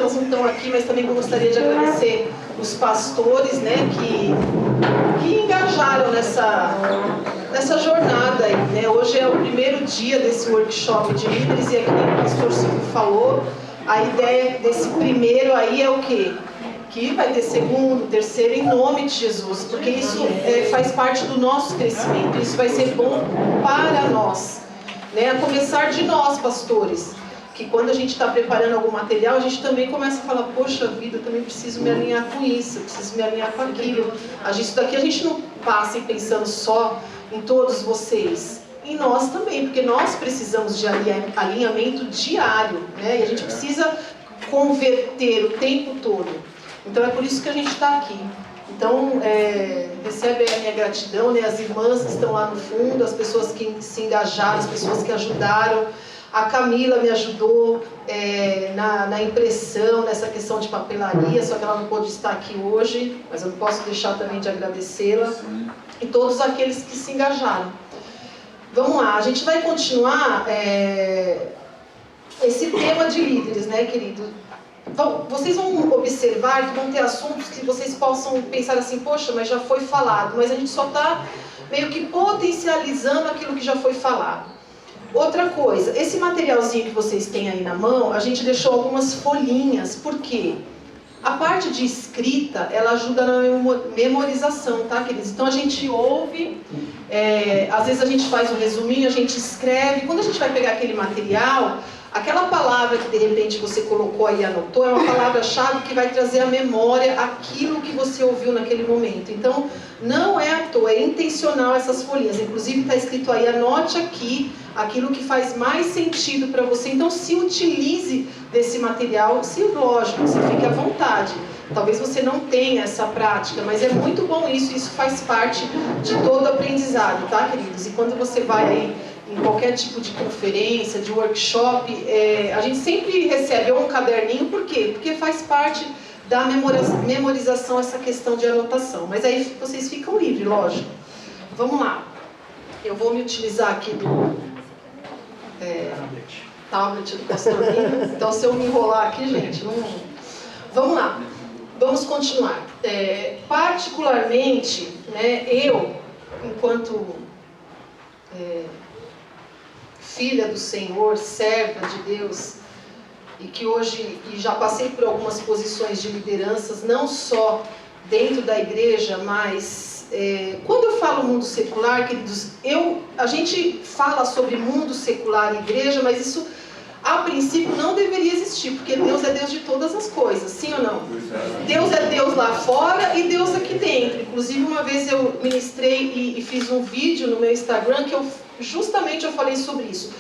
elas não estão aqui, mas também gostaria de agradecer os pastores, né, que engajaram nessa jornada aí, né? Hoje é o primeiro dia desse workshop de líderes e aqui o pastor Silvio falou, a ideia desse primeiro aí é o quê? Que vai ter segundo, terceiro, em nome de Jesus, porque isso faz parte do nosso crescimento, isso vai ser bom para nós, né? A começar de nós, pastores, que quando a gente está preparando algum material, a gente também começa a falar, poxa vida, eu também preciso me alinhar com isso, eu preciso me alinhar com aquilo. Isso daqui a gente não passa pensando só em todos vocês, em nós também, porque nós precisamos de alinhamento diário, né? E a gente precisa converter o tempo todo. Então é por isso que a gente está aqui. Então recebe a minha gratidão, né? As irmãs que estão lá no fundo, as pessoas que se engajaram, as pessoas que ajudaram. A Camila me ajudou na impressão, nessa questão de papelaria, só que ela não pôde estar aqui hoje, mas eu não posso deixar também de agradecê-la. E todos aqueles que se engajaram. Vamos lá, a gente vai continuar esse tema de líderes, né, querido? Então, vocês vão observar que vão ter assuntos que vocês possam pensar assim, poxa, mas já foi falado, mas a gente só está meio que potencializando aquilo que já foi falado. Outra coisa, esse materialzinho que vocês têm aí na mão, a gente deixou algumas folhinhas, por quê? A parte de escrita, ela ajuda na memorização, tá, queridos? Então a gente ouve, às vezes a gente faz um resuminho, a gente escreve, quando a gente vai pegar aquele material, aquela palavra que de repente você colocou aí e anotou, é uma palavra-chave que vai trazer à memória aquilo que você ouviu naquele momento. Então, não é à toa, é intencional essas folhinhas. Inclusive está escrito aí, anote aqui aquilo que faz mais sentido para você. Então, se utilize desse material, se lógico, você fique à vontade. Talvez você não tenha essa prática, mas é muito bom isso faz parte de todo aprendizado, tá, queridos? E quando você vai aí em qualquer tipo de conferência, de workshop, a gente sempre recebe um caderninho, por quê? Porque faz parte da memorização essa questão de anotação. Mas aí vocês ficam livres, lógico. Vamos lá. Eu vou me utilizar aqui do tablet do pastor Lino. Então, se eu me enrolar aqui, gente, não... Vamos lá. Vamos continuar. Particularmente, né, eu, enquanto filha do Senhor, serva de Deus, e que hoje já passei por algumas posições de lideranças, não só dentro da igreja, mas quando eu falo mundo secular, queridos, a gente fala sobre mundo secular e igreja, mas isso a princípio não deveria existir, porque Deus é Deus de todas as coisas, sim ou não? Deus é Deus lá fora e Deus aqui dentro. Inclusive uma vez eu ministrei e fiz um vídeo no meu Instagram que eu falei sobre isso.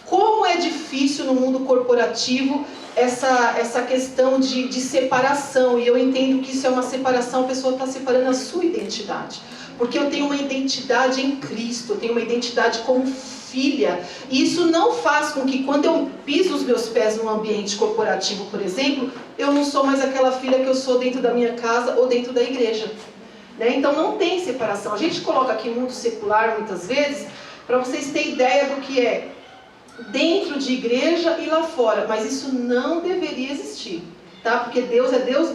Como é difícil no mundo corporativo essa questão de separação, e eu entendo que isso é uma separação, a pessoa está separando a sua identidade. Porque eu tenho uma identidade em Cristo, eu tenho uma identidade como filha, e isso não faz com que quando eu piso os meus pés num ambiente corporativo, por exemplo, eu não sou mais aquela filha que eu sou dentro da minha casa ou dentro da igreja, né? Então não tem separação. A gente coloca aqui mundo secular muitas vezes, para vocês terem ideia do que é dentro de igreja e lá fora, mas isso não deveria existir, tá? Porque Deus é Deus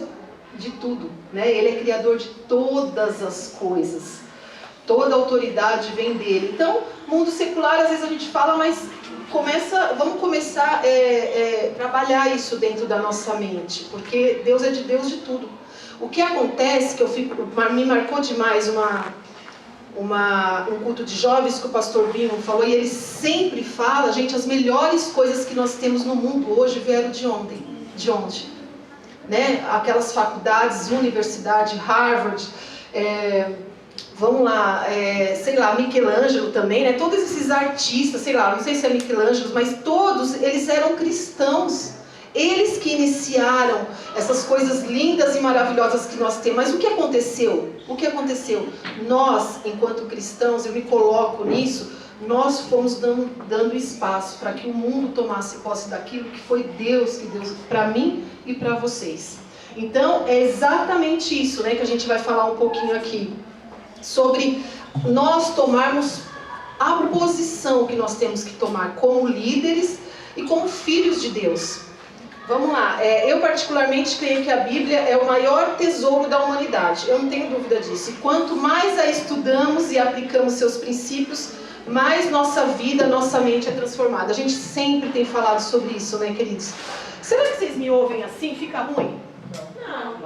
de tudo, né? Ele é criador de todas as coisas, toda a autoridade vem dele. Então, mundo secular, às vezes a gente fala, mas vamos começar a trabalhar isso dentro da nossa mente, porque Deus é de Deus de tudo. O que acontece, me marcou demais um culto de jovens que o pastor Bino falou, e ele sempre fala, gente, as melhores coisas que nós temos no mundo hoje vieram de onde? Né? Aquelas faculdades, universidade, Harvard, vamos lá, sei lá, Michelangelo também, né? Todos esses artistas, sei lá, não sei se é Michelangelo, mas todos eles eram cristãos. Eles que iniciaram essas coisas lindas e maravilhosas que nós temos. Mas o que aconteceu? O que aconteceu? Nós, enquanto cristãos, eu me coloco nisso, nós fomos dando espaço para que o mundo tomasse posse daquilo que foi Deus que deu para mim e para vocês. Então, é exatamente isso, né, que a gente vai falar um pouquinho aqui. Sobre nós tomarmos a posição que nós temos que tomar como líderes e como filhos de Deus. Vamos lá, eu particularmente creio que a Bíblia é o maior tesouro da humanidade, eu não tenho dúvida disso. E quanto mais a estudamos e aplicamos seus princípios, mais nossa vida, nossa mente é transformada. A gente sempre tem falado sobre isso, né, queridos? Será que vocês me ouvem assim? Fica ruim?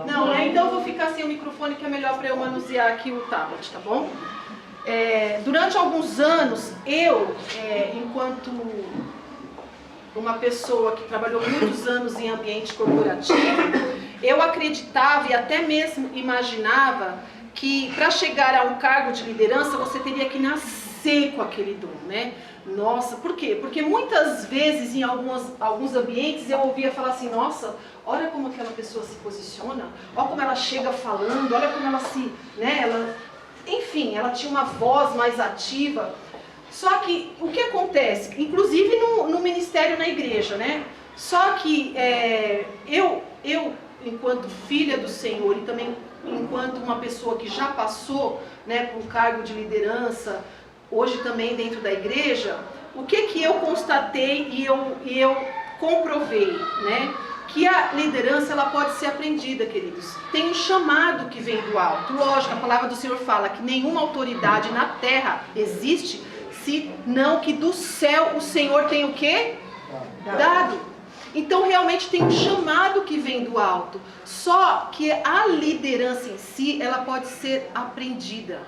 Não, né? Então eu vou ficar sem o microfone, que é melhor para eu manusear aqui o tablet, tá bom? Durante alguns anos, enquanto uma pessoa que trabalhou muitos anos em ambiente corporativo, eu acreditava e até mesmo imaginava que para chegar a um cargo de liderança você teria que nascer com aquele dom, né? Nossa, por quê? Porque muitas vezes em alguns ambientes eu ouvia falar assim, nossa, olha como aquela pessoa se posiciona, olha como ela chega falando, olha como ela enfim, ela tinha uma voz mais ativa. Só que o que acontece, inclusive no ministério na igreja, né? Só que eu, enquanto filha do Senhor e também enquanto uma pessoa que já passou, né, por um cargo de liderança, hoje também dentro da igreja, o que eu constatei e eu comprovei, né? Que a liderança ela pode ser aprendida, queridos. Tem um chamado que vem do alto. Lógico, a palavra do Senhor fala que nenhuma autoridade na terra existe, senão que do céu o Senhor tem o quê? Dado. Então realmente tem um chamado que vem do alto. Só que a liderança em si, ela pode ser aprendida.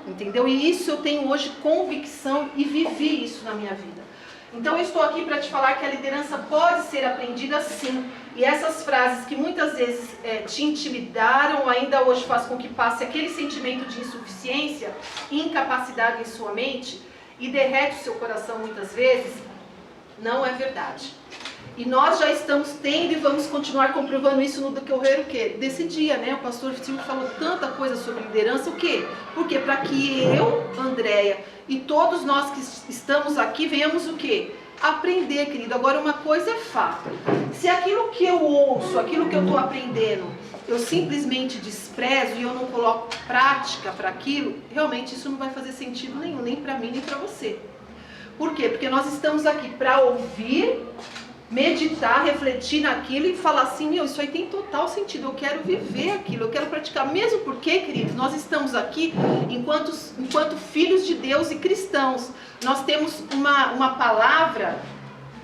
Entendeu? E isso eu tenho hoje convicção e vivi isso na minha vida. Então eu estou aqui para te falar que a liderança pode ser aprendida sim. E essas frases que muitas vezes te intimidaram, ainda hoje faz com que passe aquele sentimento de insuficiência, incapacidade em sua mente e derrete o seu coração muitas vezes, não é verdade. E nós já estamos tendo e vamos continuar comprovando isso no decorrer o quê? Desse dia, né? O pastor Silvio falou tanta coisa sobre liderança, o quê? Porque para que eu, Andréia, e todos nós que estamos aqui venhamos o quê? Aprender, querido. Agora uma coisa é fato. Se aquilo que eu ouço, aquilo que eu estou aprendendo, eu simplesmente desprezo e eu não coloco prática para aquilo, realmente isso não vai fazer sentido nenhum, nem para mim, nem para você. Por quê? Porque nós estamos aqui para ouvir, meditar, refletir naquilo e falar assim, meu, isso aí tem total sentido, eu quero viver aquilo, eu quero praticar. Mesmo porque, queridos, nós estamos aqui enquanto filhos de Deus e cristãos. Nós temos uma palavra,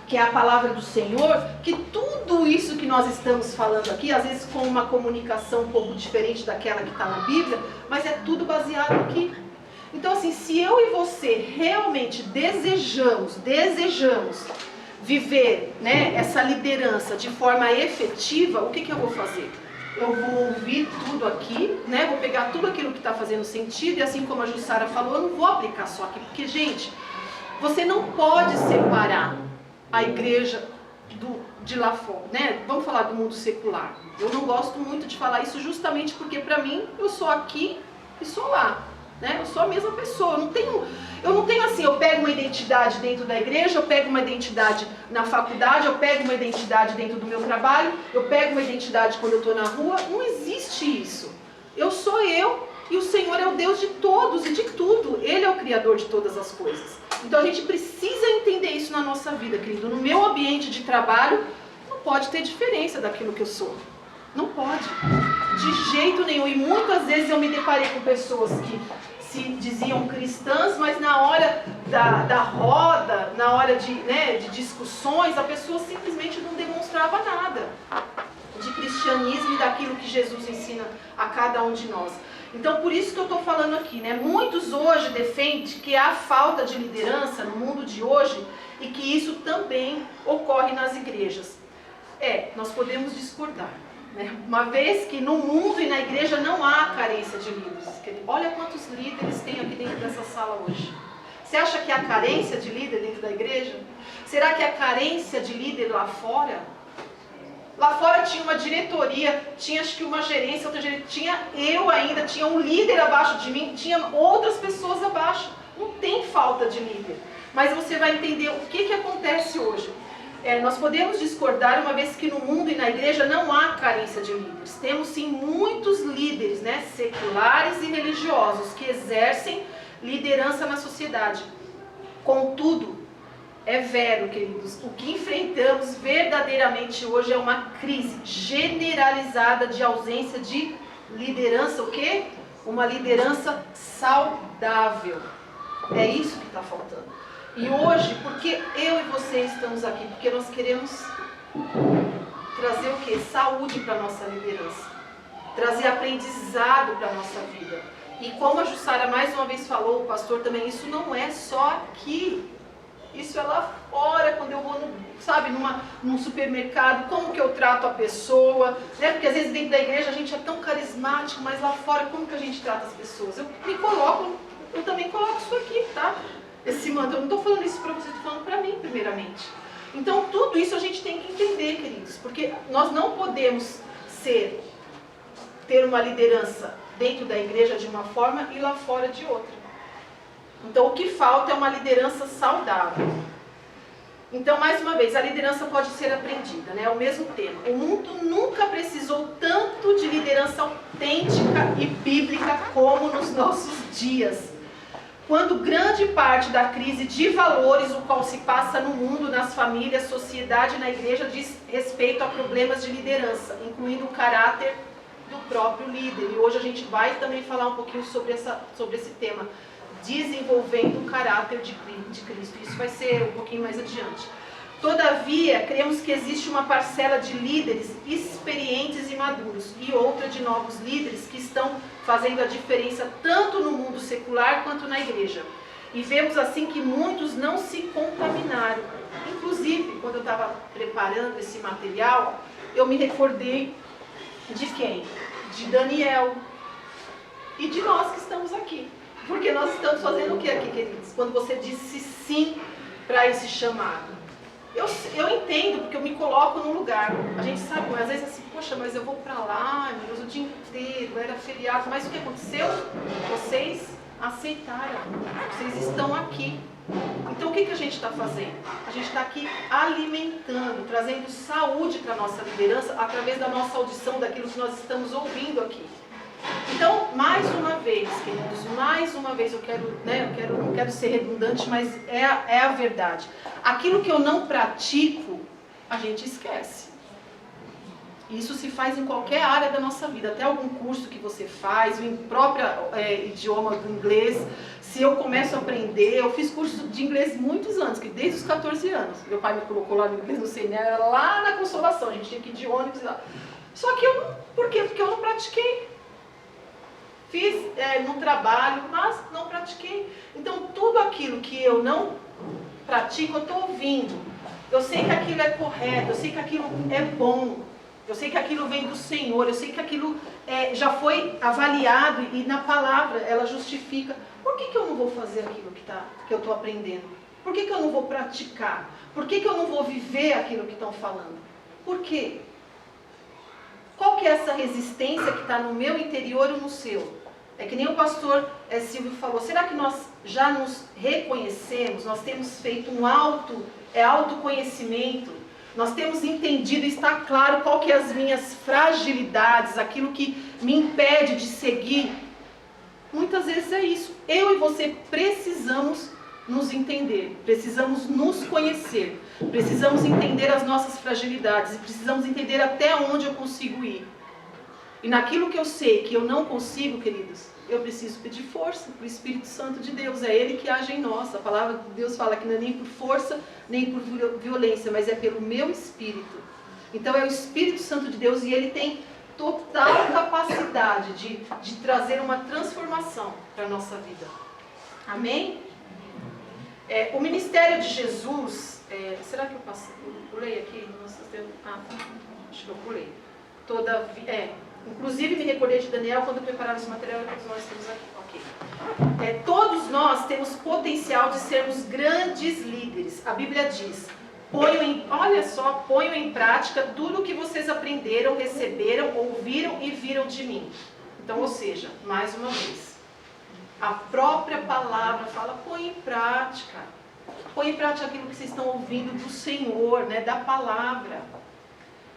que é a palavra do Senhor, que tudo isso que nós estamos falando aqui, às vezes com uma comunicação um pouco diferente daquela que está na Bíblia, mas é tudo baseado aqui. Então assim, se eu e você realmente desejamos viver, né, essa liderança de forma efetiva, o que eu vou fazer? Eu vou ouvir tudo aqui, né, vou pegar tudo aquilo que está fazendo sentido, e assim como a Jussara falou, eu não vou aplicar só aqui, porque, gente, você não pode separar a igreja de lá fora, né? Vamos falar do mundo secular. Eu não gosto muito de falar isso justamente porque, para mim, eu sou aqui e sou lá. Né? Eu sou a mesma pessoa, eu não tenho assim, eu pego uma identidade dentro da igreja, eu pego uma identidade na faculdade, eu pego uma identidade dentro do meu trabalho, eu pego uma identidade quando eu estou na rua. Não existe isso. Eu sou eu e o Senhor é o Deus de todos e de tudo. Ele é o Criador de todas as coisas. Então a gente precisa entender isso na nossa vida, querido. No meu ambiente de trabalho, não pode ter diferença daquilo que eu sou. Não pode. De jeito nenhum. E muitas vezes eu me deparei com pessoas que se diziam cristãs, mas na hora da roda, na hora de discussões, a pessoa simplesmente não demonstrava nada de cristianismo e daquilo que Jesus ensina a cada um de nós. Então, por isso que eu estou falando aqui, né? Muitos hoje defendem que há falta de liderança no mundo de hoje e que isso também ocorre nas igrejas. Nós podemos discordar. Uma vez que no mundo e na igreja não há carência de líderes. Olha quantos líderes tem aqui dentro dessa sala hoje. Você acha que há carência de líder dentro da igreja? Será que há carência de líder lá fora? Lá fora tinha uma diretoria, tinha acho que uma gerência, outra gerência, tinha um líder abaixo de mim, tinha outras pessoas abaixo. Não tem falta de líder. Mas você vai entender o que acontece hoje. Nós podemos discordar, uma vez que no mundo e na igreja não há carência de líderes. Temos sim muitos líderes, né, seculares e religiosos que exercem liderança na sociedade. Contudo, é vero, queridos. O que enfrentamos verdadeiramente hoje é uma crise generalizada de ausência de liderança, o quê? Uma liderança saudável. É isso que está faltando. E hoje, porque eu e você estamos aqui? Porque nós queremos trazer o quê? Saúde para a nossa liderança. Trazer aprendizado para a nossa vida. E como a Jussara mais uma vez falou, o pastor também, isso não é só aqui. Isso é lá fora, quando eu vou, num supermercado, como que eu trato a pessoa, né? Porque às vezes dentro da igreja a gente é tão carismático, mas lá fora, como que a gente trata as pessoas? Eu também coloco isso aqui, tá? Esse manto, eu não estou falando isso para você, estou falando para mim, primeiramente. Então, tudo isso a gente tem que entender, queridos, porque nós não podemos ter uma liderança dentro da igreja de uma forma e lá fora de outra. Então, o que falta é uma liderança saudável. Então, mais uma vez, a liderança pode ser aprendida, né? É o mesmo tema. O mundo nunca precisou tanto de liderança autêntica e bíblica como nos nossos dias. Quando grande parte da crise de valores, o qual se passa no mundo, nas famílias, sociedade e na igreja, diz respeito a problemas de liderança, incluindo o caráter do próprio líder. E hoje a gente vai também falar um pouquinho sobre esse tema. Desenvolvendo o caráter de Cristo. Isso vai ser um pouquinho mais adiante. Todavia, cremos que existe uma parcela de líderes experientes e maduros e outra de novos líderes que estão fazendo a diferença tanto no mundo secular quanto na igreja. E vemos assim que muitos não se contaminaram. Inclusive, quando eu estava preparando esse material, eu me recordei de quem? De Daniel e de nós que estamos aqui. Porque nós estamos fazendo o que aqui, queridos? Quando você disse sim para esse chamado. Eu entendo, porque eu me coloco no lugar. A gente sabe, mas às vezes assim, poxa, mas eu vou para lá, meu Deus, o dia inteiro, era feriado. Mas o que aconteceu? Vocês aceitaram. Vocês estão aqui. Então o que a gente está fazendo? A gente está aqui alimentando, trazendo saúde para a nossa liderança através da nossa audição, daquilo que nós estamos ouvindo aqui. Então, mais uma vez, queridos, não quero ser redundante, mas é a verdade. Aquilo que eu não pratico, a gente esquece. Isso se faz em qualquer área da nossa vida, até algum curso que você faz, o próprio idioma do inglês. Se eu começo a aprender, eu fiz curso de inglês muitos anos, desde os 14 anos. Meu pai me colocou lá no inglês, não sei, né? Lá na Consolação, a gente tinha que ir de ônibus lá. Só que por quê? Porque eu não pratiquei. Fiz no trabalho, mas não pratiquei. Então, tudo aquilo que eu não pratico, eu estou ouvindo. Eu sei que aquilo é correto, eu sei que aquilo é bom, eu sei que aquilo vem do Senhor, eu sei que aquilo já foi avaliado e na palavra ela justifica. Por que eu não vou fazer aquilo que eu estou aprendendo? Por que eu não vou praticar? Por que eu não vou viver aquilo que estão falando? Por quê? Qual que é essa resistência que está no meu interior ou no seu? É que nem o pastor Silvio falou, será que nós já nos reconhecemos? Nós temos feito um autoconhecimento? Nós temos entendido, está claro qual que é as minhas fragilidades, aquilo que me impede de seguir? Muitas vezes é isso. Eu e você precisamos nos entender, precisamos nos conhecer, precisamos entender as nossas fragilidades e precisamos entender até onde eu consigo ir. E naquilo que eu sei que eu não consigo, queridos, eu preciso pedir força para o Espírito Santo de Deus. É Ele que age em nós. A palavra de Deus fala que não é nem por força, nem por violência, mas é pelo meu Espírito. Então é o Espírito Santo de Deus e Ele tem total capacidade de trazer uma transformação para a nossa vida. Amém? O ministério de Jesus... será que eu pulei aqui? Acho que eu pulei. Inclusive me recordei de Daniel quando prepararam esse material que nós temos aqui. Ok. Todos nós temos potencial de sermos grandes líderes. A Bíblia diz, ponham em prática tudo o que vocês aprenderam, receberam, ouviram e viram de mim. Então, ou seja, mais uma vez, a própria palavra fala, põe em prática. Põe em prática aquilo que vocês estão ouvindo do Senhor, né, da palavra.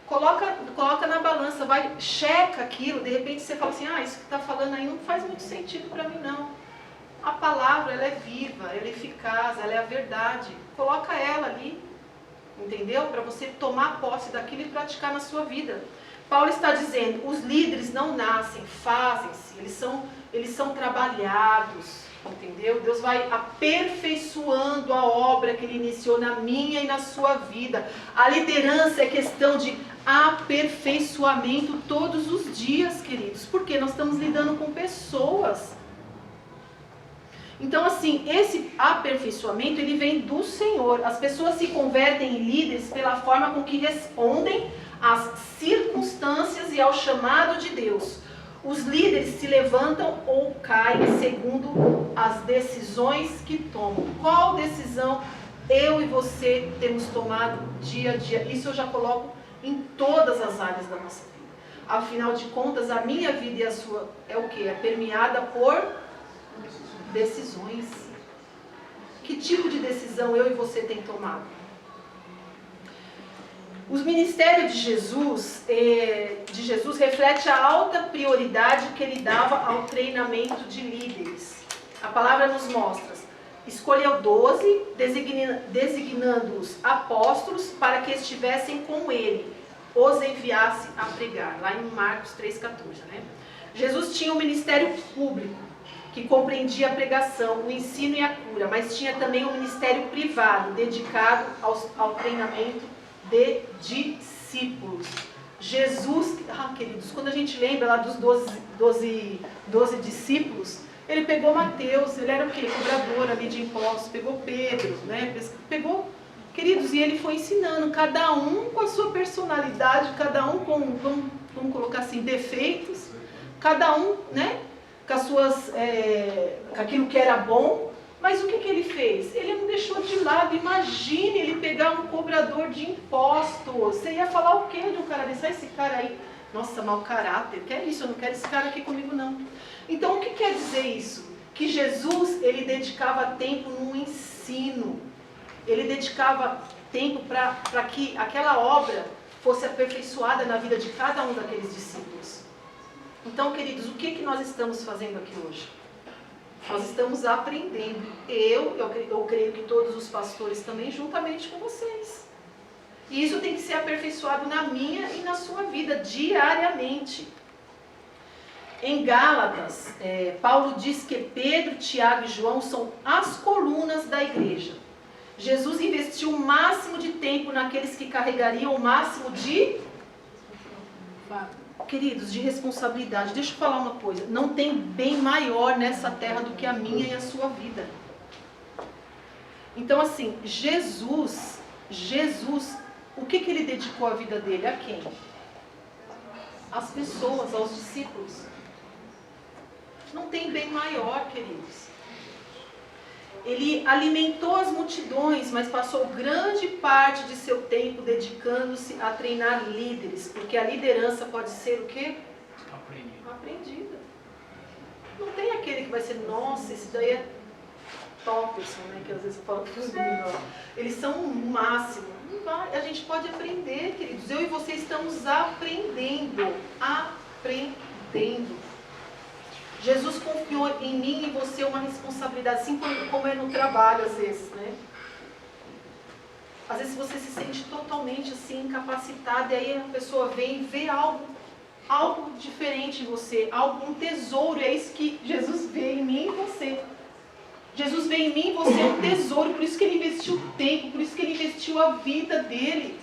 Coloca na balança, checa aquilo, de repente você fala assim, isso que está falando aí não faz muito sentido para mim não. A palavra, ela é viva, ela é eficaz, ela é a verdade. Coloca ela ali, entendeu? Para você tomar posse daquilo e praticar na sua vida. Paulo está dizendo, os líderes não nascem, fazem-se, eles são trabalhados, entendeu? Deus vai aperfeiçoando a obra que Ele iniciou na minha e na sua vida. A liderança é questão de aperfeiçoamento todos os dias, queridos, porque nós estamos lidando com pessoas. Então, assim, esse aperfeiçoamento, ele vem do Senhor. As pessoas se convertem em líderes pela forma com que respondem às circunstâncias e ao chamado de Deus. Os líderes se levantam ou caem segundo as decisões que tomam. Qual decisão eu e você temos tomado dia a dia? Isso eu já coloco em todas as áreas da nossa vida. Afinal de contas, a minha vida e a sua é o quê? É permeada por decisões. Que tipo de decisão eu e você tem tomado? O ministério de Jesus reflete a alta prioridade que ele dava ao treinamento de líderes. A palavra nos mostra, escolheu 12, designando-os apóstolos para que estivessem com ele, os enviasse a pregar, lá em Marcos 3,14, né? Jesus tinha um ministério público, que compreendia a pregação, o ensino e a cura, mas tinha também um ministério privado, dedicado ao treinamento de discípulos. Jesus, queridos, quando a gente lembra lá dos 12 discípulos, ele pegou Mateus, ele era o quê? Cobrador ali de impostos, pegou Pedro, né? Pegou, queridos, e ele foi ensinando, cada um com a sua personalidade, cada um com, vamos colocar assim, defeitos, cada um, né? Com as suas, com aquilo que era bom, mas o que ele fez? Ele não deixou de lado. Imagine ele pegar um cobrador de impostos. Você ia falar o quê de um cara desse? Esse cara aí, nossa, mau caráter, quer isso, eu não quero esse cara aqui comigo não. Então o que quer dizer isso? Que Jesus, ele dedicava tempo no ensino, ele dedicava tempo para que aquela obra fosse aperfeiçoada na vida de cada um daqueles discípulos. Então, queridos, o que nós estamos fazendo aqui hoje? Nós estamos aprendendo. Eu creio que todos os pastores também, juntamente com vocês. E isso tem que ser aperfeiçoado na minha e na sua vida, diariamente. Em Gálatas, Paulo diz que Pedro, Tiago e João são as colunas da igreja. Jesus investiu o máximo de tempo naqueles que carregariam o máximo de... Queridos, de responsabilidade. Deixa eu falar uma coisa. Não tem bem maior nessa terra do que a minha e a sua vida. Então, assim, Jesus, o que ele dedicou a vida dele? A quem? Às pessoas, aos discípulos. Não tem bem maior, queridos. Ele alimentou as multidões, mas passou grande parte de seu tempo dedicando-se a treinar líderes, porque a liderança pode ser o quê? Aprendida. Não tem aquele que vai ser, nossa, esse daí é topperson, né? Que às vezes eu falo para os meninos, eles são o máximo. Não vai, a gente pode aprender, queridos. Eu e você estamos aprendendo. Jesus confiou em mim e em você uma responsabilidade, assim como é no trabalho às vezes, né? Às vezes você se sente totalmente assim, incapacitado, e aí a pessoa vem e vê algo diferente em você, um tesouro, e é isso que Jesus vê em mim e em você. Jesus vê em mim e você um tesouro, por isso que ele investiu tempo, por isso que ele investiu a vida dele.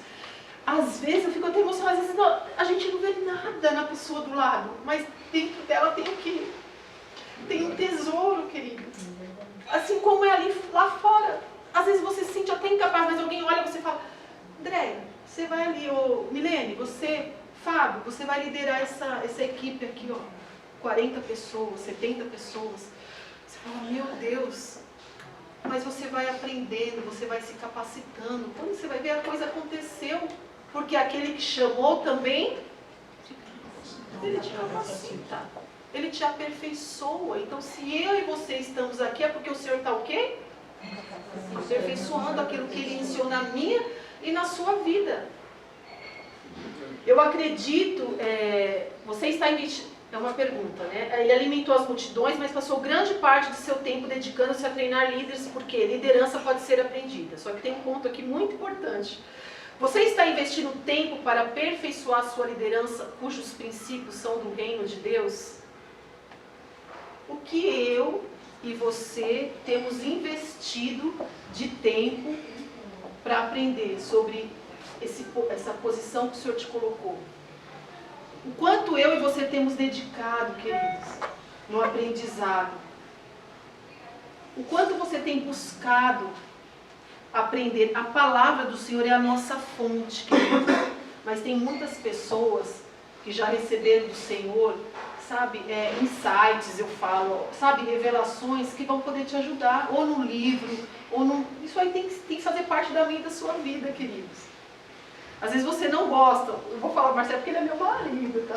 Às vezes eu fico até emocionada, às vezes a gente não vê nada na pessoa do lado, mas dentro dela tem o quê? Tem um tesouro, querido. Assim como é ali lá fora. Às vezes você se sente até incapaz, mas alguém olha e você fala, André, você vai ali, Milene, Fábio, você vai liderar essa equipe aqui, ó, 40 pessoas, 70 pessoas. Você fala, meu Deus, mas você vai aprendendo, você vai se capacitando. Quando você vai ver, a coisa aconteceu, porque aquele que chamou também, ele te capacita. Ele te aperfeiçoa. Então, se eu e você estamos aqui, é porque o Senhor está o quê? Aperfeiçoando aquilo que Ele iniciou na minha e na sua vida. Eu acredito você está investindo... É uma pergunta, né? Ele alimentou as multidões, mas passou grande parte de seu tempo dedicando-se a treinar líderes, porque liderança pode ser aprendida. Só que tem um ponto aqui muito importante. Você está investindo tempo para aperfeiçoar sua liderança, cujos princípios são do reino de Deus? O que eu e você temos investido de tempo para aprender sobre essa posição que o Senhor te colocou? O quanto eu e você temos dedicado, queridos, no aprendizado? O quanto você tem buscado aprender? A palavra do Senhor é a nossa fonte, queridos. Mas tem muitas pessoas que já receberam do Senhor, sabe, insights, eu falo, sabe, revelações que vão poder te ajudar, ou no livro, ou no... Isso aí tem que fazer parte da minha e da sua vida, queridos. Às vezes você não gosta, eu vou falar Marcelo porque ele é meu marido, tá?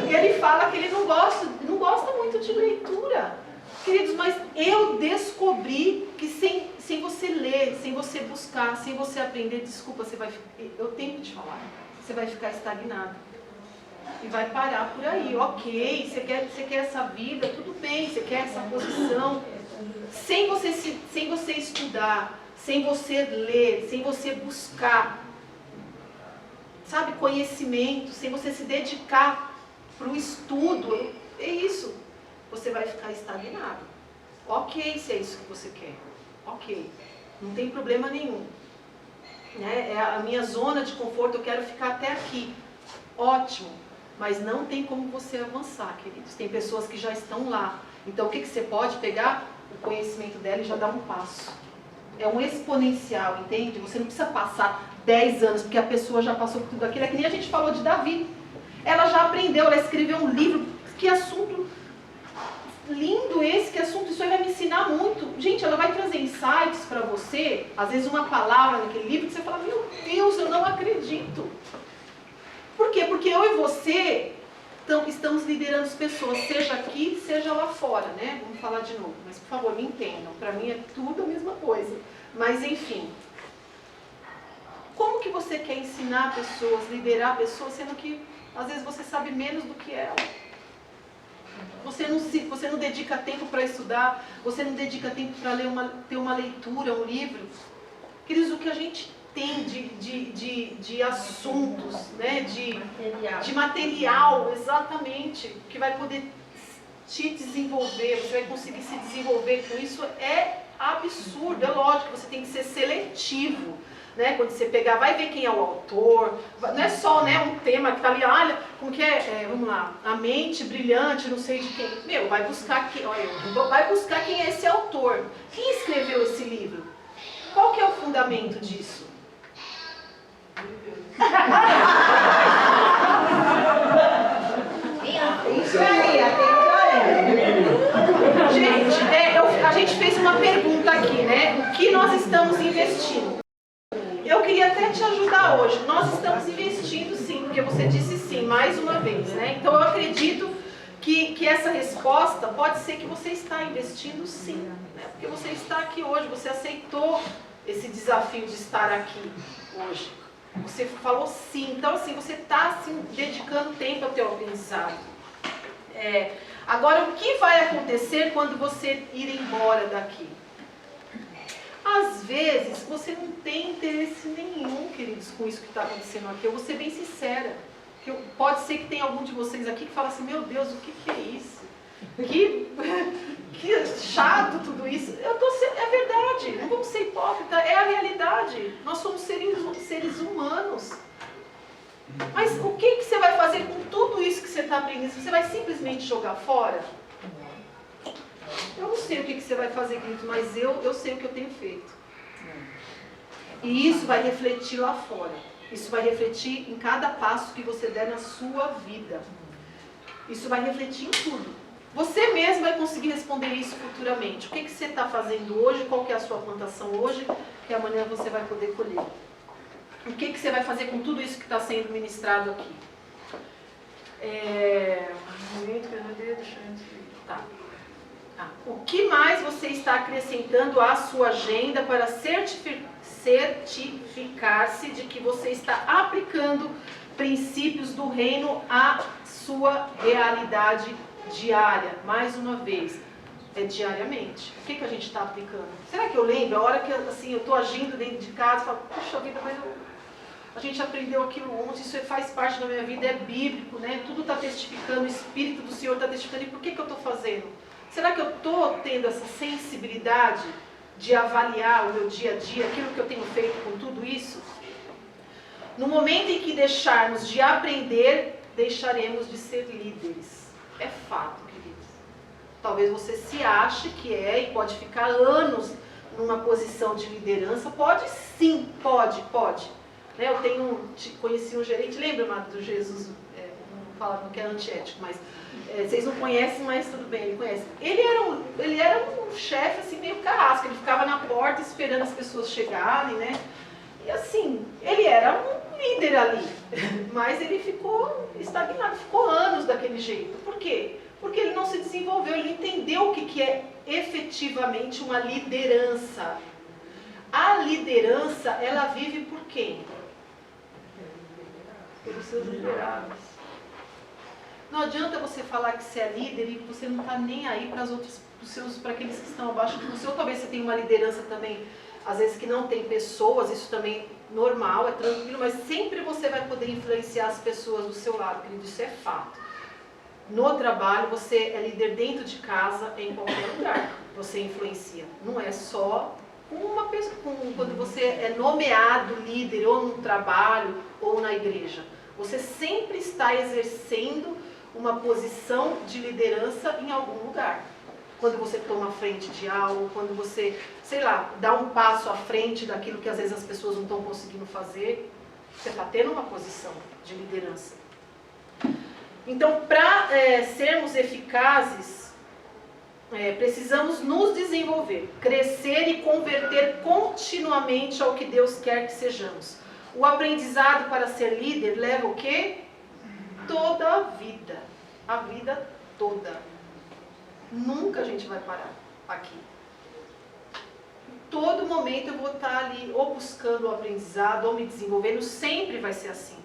E ele fala que ele não gosta muito de leitura. Queridos, mas eu descobri que sem você ler, sem você buscar, sem você aprender, desculpa, eu tenho que te falar, você vai ficar estagnado. E vai parar por aí, ok, você quer essa vida, tudo bem, você quer essa posição. Sem você estudar, sem você ler, sem você buscar, sabe, conhecimento, sem você se dedicar para o estudo, é isso. Você vai ficar estagnado. Ok, se é isso que você quer. Ok, não tem problema nenhum. Né? É a minha zona de conforto, eu quero ficar até aqui. Ótimo, mas não tem como você avançar, queridos. Tem pessoas que já estão lá. Então o que você pode pegar? O conhecimento dela e já dar um passo. É um exponencial, entende? Você não precisa passar 10 anos, porque a pessoa já passou por tudo aquilo. É que nem a gente falou de Davi. Ela já aprendeu, ela escreveu um livro. Que assunto lindo esse, que assunto, isso aí vai me ensinar muito. Gente, ela vai trazer insights para você, às vezes uma palavra naquele livro, que você fala, meu Deus, eu não acredito. Por quê? Porque eu e você estamos liderando as pessoas, seja aqui, seja lá fora, né? Vamos falar de novo, mas por favor, me entendam. Para mim é tudo a mesma coisa. Mas enfim, como que você quer ensinar pessoas, liderar pessoas, sendo que às vezes você sabe menos do que ela? Você não dedica tempo para estudar, você não dedica tempo para ter uma leitura, um livro. Queridos, o que a gente tem de assuntos, né? de material, exatamente, que vai poder te desenvolver, você vai conseguir se desenvolver com isso, é absurdo. É lógico, você tem que ser seletivo. Né? Quando você pegar, vai ver quem é o autor, não é só, né, um tema que está ali, olha, como que vamos lá, a mente brilhante, não sei de quem. Meu, vai buscar quem é esse autor. Quem escreveu esse livro? Qual que é o fundamento disso? Gente, a gente fez uma pergunta aqui, né? O que nós estamos investindo? Eu queria até te ajudar hoje. Nós estamos investindo sim, porque você disse sim, mais uma vez, né? Então eu acredito que essa resposta pode ser que você está investindo sim, né? Porque você está aqui hoje, você aceitou esse desafio de estar aqui hoje. Você falou sim, então assim, você está assim, dedicando tempo ao teu aprendizado. Agora, o que vai acontecer quando você ir embora daqui? Às vezes, você não tem interesse nenhum, queridos, com isso que está acontecendo aqui. Eu vou ser bem sincera. Pode ser que tenha algum de vocês aqui que fala assim, meu Deus, o que é isso? Que chato tudo isso. É verdade, não vamos ser hipócritas, é a realidade. Nós somos seres humanos. Mas o que você vai fazer com tudo isso que você está aprendendo? Você vai simplesmente jogar fora? Eu não sei o que você vai fazer, querido, mas eu sei o que eu tenho feito. E isso vai refletir lá fora. Isso vai refletir em cada passo que você der na sua vida. Isso vai refletir em tudo. Você mesmo vai conseguir responder isso futuramente. O que você está fazendo hoje, qual que é a sua plantação hoje, que amanhã você vai poder colher. O que você vai fazer com tudo isso que está sendo ministrado aqui? Tá. O que mais você está acrescentando à sua agenda para certificar-se de que você está aplicando princípios do reino à sua realidade diária. Mais uma vez, é diariamente. O que a gente está aplicando? Será que eu lembro? A hora que assim, eu estou agindo dentro de casa, eu falo, puxa vida, mas a gente aprendeu aquilo ontem, isso faz parte da minha vida, é bíblico, né? Tudo está testificando, o Espírito do Senhor está testificando. E por que eu estou fazendo? Será que eu estou tendo essa sensibilidade de avaliar o meu dia a dia, aquilo que eu tenho feito com tudo isso? No momento em que deixarmos de aprender, deixaremos de ser líderes. É fato, queridos. Talvez você se ache que é e pode ficar anos numa posição de liderança. Pode sim, pode. Eu conheci um gerente, lembra, amado, do Jesus, falavam que era antiético, mas vocês não conhecem, mas tudo bem, ele conhece. Ele era um chefe assim, meio carrasco, ele ficava na porta esperando as pessoas chegarem, né? E assim, ele era um líder ali, mas ele ficou estagnado, ficou anos daquele jeito. Por quê? Porque ele não se desenvolveu, ele entendeu o que é efetivamente uma liderança. A liderança, ela vive por quem? Pelos seus liderados. Não adianta você falar que você é líder e você não está nem aí para aqueles que estão abaixo de você. Ou talvez você tenha uma liderança também, às vezes que não tem pessoas, isso também é normal, é tranquilo, mas sempre você vai poder influenciar as pessoas do seu lado, querido, isso é fato. No trabalho, você é líder dentro de casa, em qualquer lugar, você influencia. Não é só uma pessoa, quando você é nomeado líder, ou no trabalho, ou na igreja. Você sempre está exercendo uma posição de liderança em algum lugar. Quando você toma a frente de algo, quando você, sei lá, dá um passo à frente daquilo que às vezes as pessoas não estão conseguindo fazer, você está tendo uma posição de liderança. Então, para sermos eficazes, precisamos nos desenvolver, crescer e converter continuamente ao que Deus quer que sejamos. O aprendizado para ser líder leva o quê? Toda a vida toda. Nunca a gente vai parar aqui. Em todo momento eu vou estar ali ou buscando o aprendizado ou me desenvolvendo, sempre vai ser assim.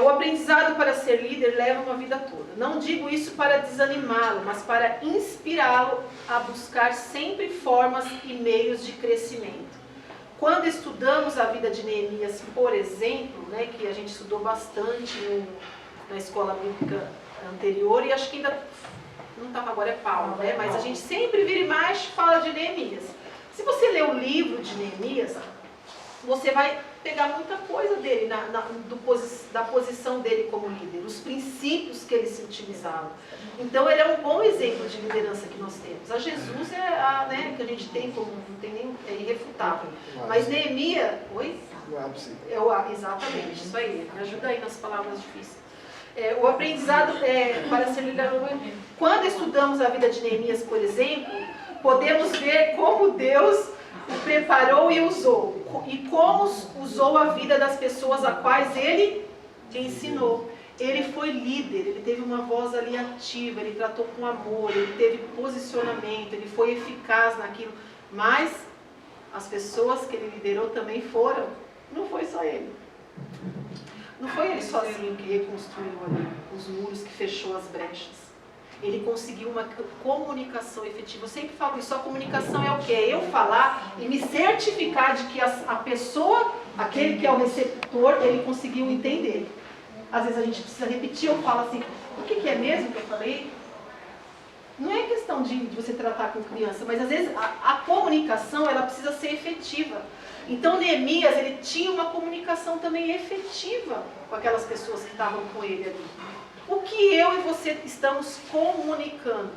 O aprendizado para ser líder leva uma vida toda. Não digo isso para desanimá-lo, mas para inspirá-lo a buscar sempre formas e meios de crescimento. Quando estudamos a vida de Neemias, por exemplo, né, que a gente estudou bastante na escola bíblica anterior, e acho que ainda não estava agora, é Paulo, né? Mas a gente sempre vira e mexe fala de Neemias. Se você ler o livro de Neemias, você vai pegar muita coisa dele, da posição dele como líder, os princípios que ele se utilizava. Então ele é um bom exemplo de liderança que nós temos. A Jesus né, que a gente tem como, não tem nem, é irrefutável. Mas Neemias, exatamente, isso aí, me ajuda aí nas palavras difíceis. O aprendizado para ser líder. Quando estudamos a vida de Neemias, por exemplo, podemos ver como Deus o preparou e usou, e como usou a vida das pessoas a quais ele ensinou. Ele foi líder, ele teve uma voz ali ativa, ele tratou com amor, ele teve posicionamento, ele foi eficaz naquilo, mas as pessoas que ele liderou também foram, não foi só ele. Não foi ele sozinho que reconstruiu ali os muros, que fechou as brechas. Ele conseguiu uma comunicação efetiva. Eu sempre falo isso, a comunicação é o quê? É eu falar e me certificar de que a pessoa, aquele que é o receptor, ele conseguiu entender. Às vezes a gente precisa repetir, eu falo assim, o que é mesmo que eu falei? Não é questão de você tratar com criança, mas às vezes a comunicação, ela precisa ser efetiva. Então Neemias, ele tinha uma comunicação também efetiva com aquelas pessoas que estavam com ele ali. O que eu e você estamos comunicando?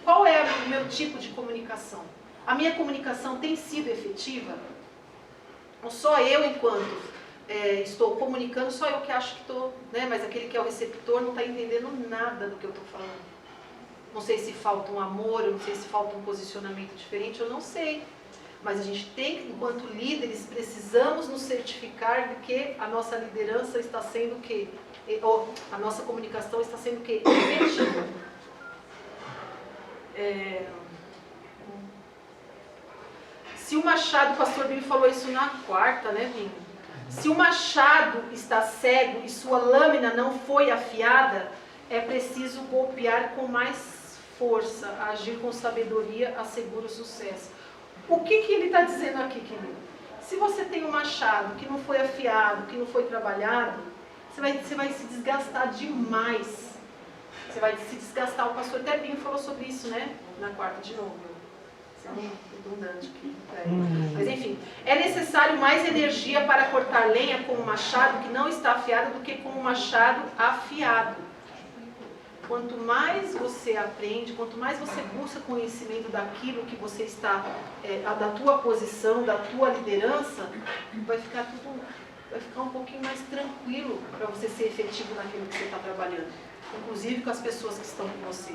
Qual é o meu tipo de comunicação? A minha comunicação tem sido efetiva? Ou só eu, enquanto estou comunicando, só eu que acho que estou, né? Mas aquele que é o receptor não está entendendo nada do que eu estou falando. Não sei se falta um amor, eu não sei se falta um posicionamento diferente, eu não sei. Mas a gente tem, enquanto líderes, precisamos nos certificar de que a nossa liderança está sendo o quê? Ou a nossa comunicação está sendo o quê? Efetiva. Se o Machado, o pastor Bim falou isso na quarta, né, Bim? Se o machado está cego e sua lâmina não foi afiada, é preciso golpear com mais força, agir com sabedoria, assegura o sucesso. O que ele está dizendo aqui, querido? Se você tem um machado que não foi afiado, que não foi trabalhado, você vai se desgastar demais. Você vai se desgastar. O pastor Tebinho falou sobre isso, né? Na quarta de novo. Isso é redundante aqui. Mas enfim, é necessário mais energia para cortar lenha com um machado que não está afiado do que com um machado afiado. Quanto mais você aprende, quanto mais você busca conhecimento daquilo que você está, da tua posição, da tua liderança, vai ficar um pouquinho mais tranquilo para você ser efetivo naquilo que você está trabalhando, inclusive com as pessoas que estão com você.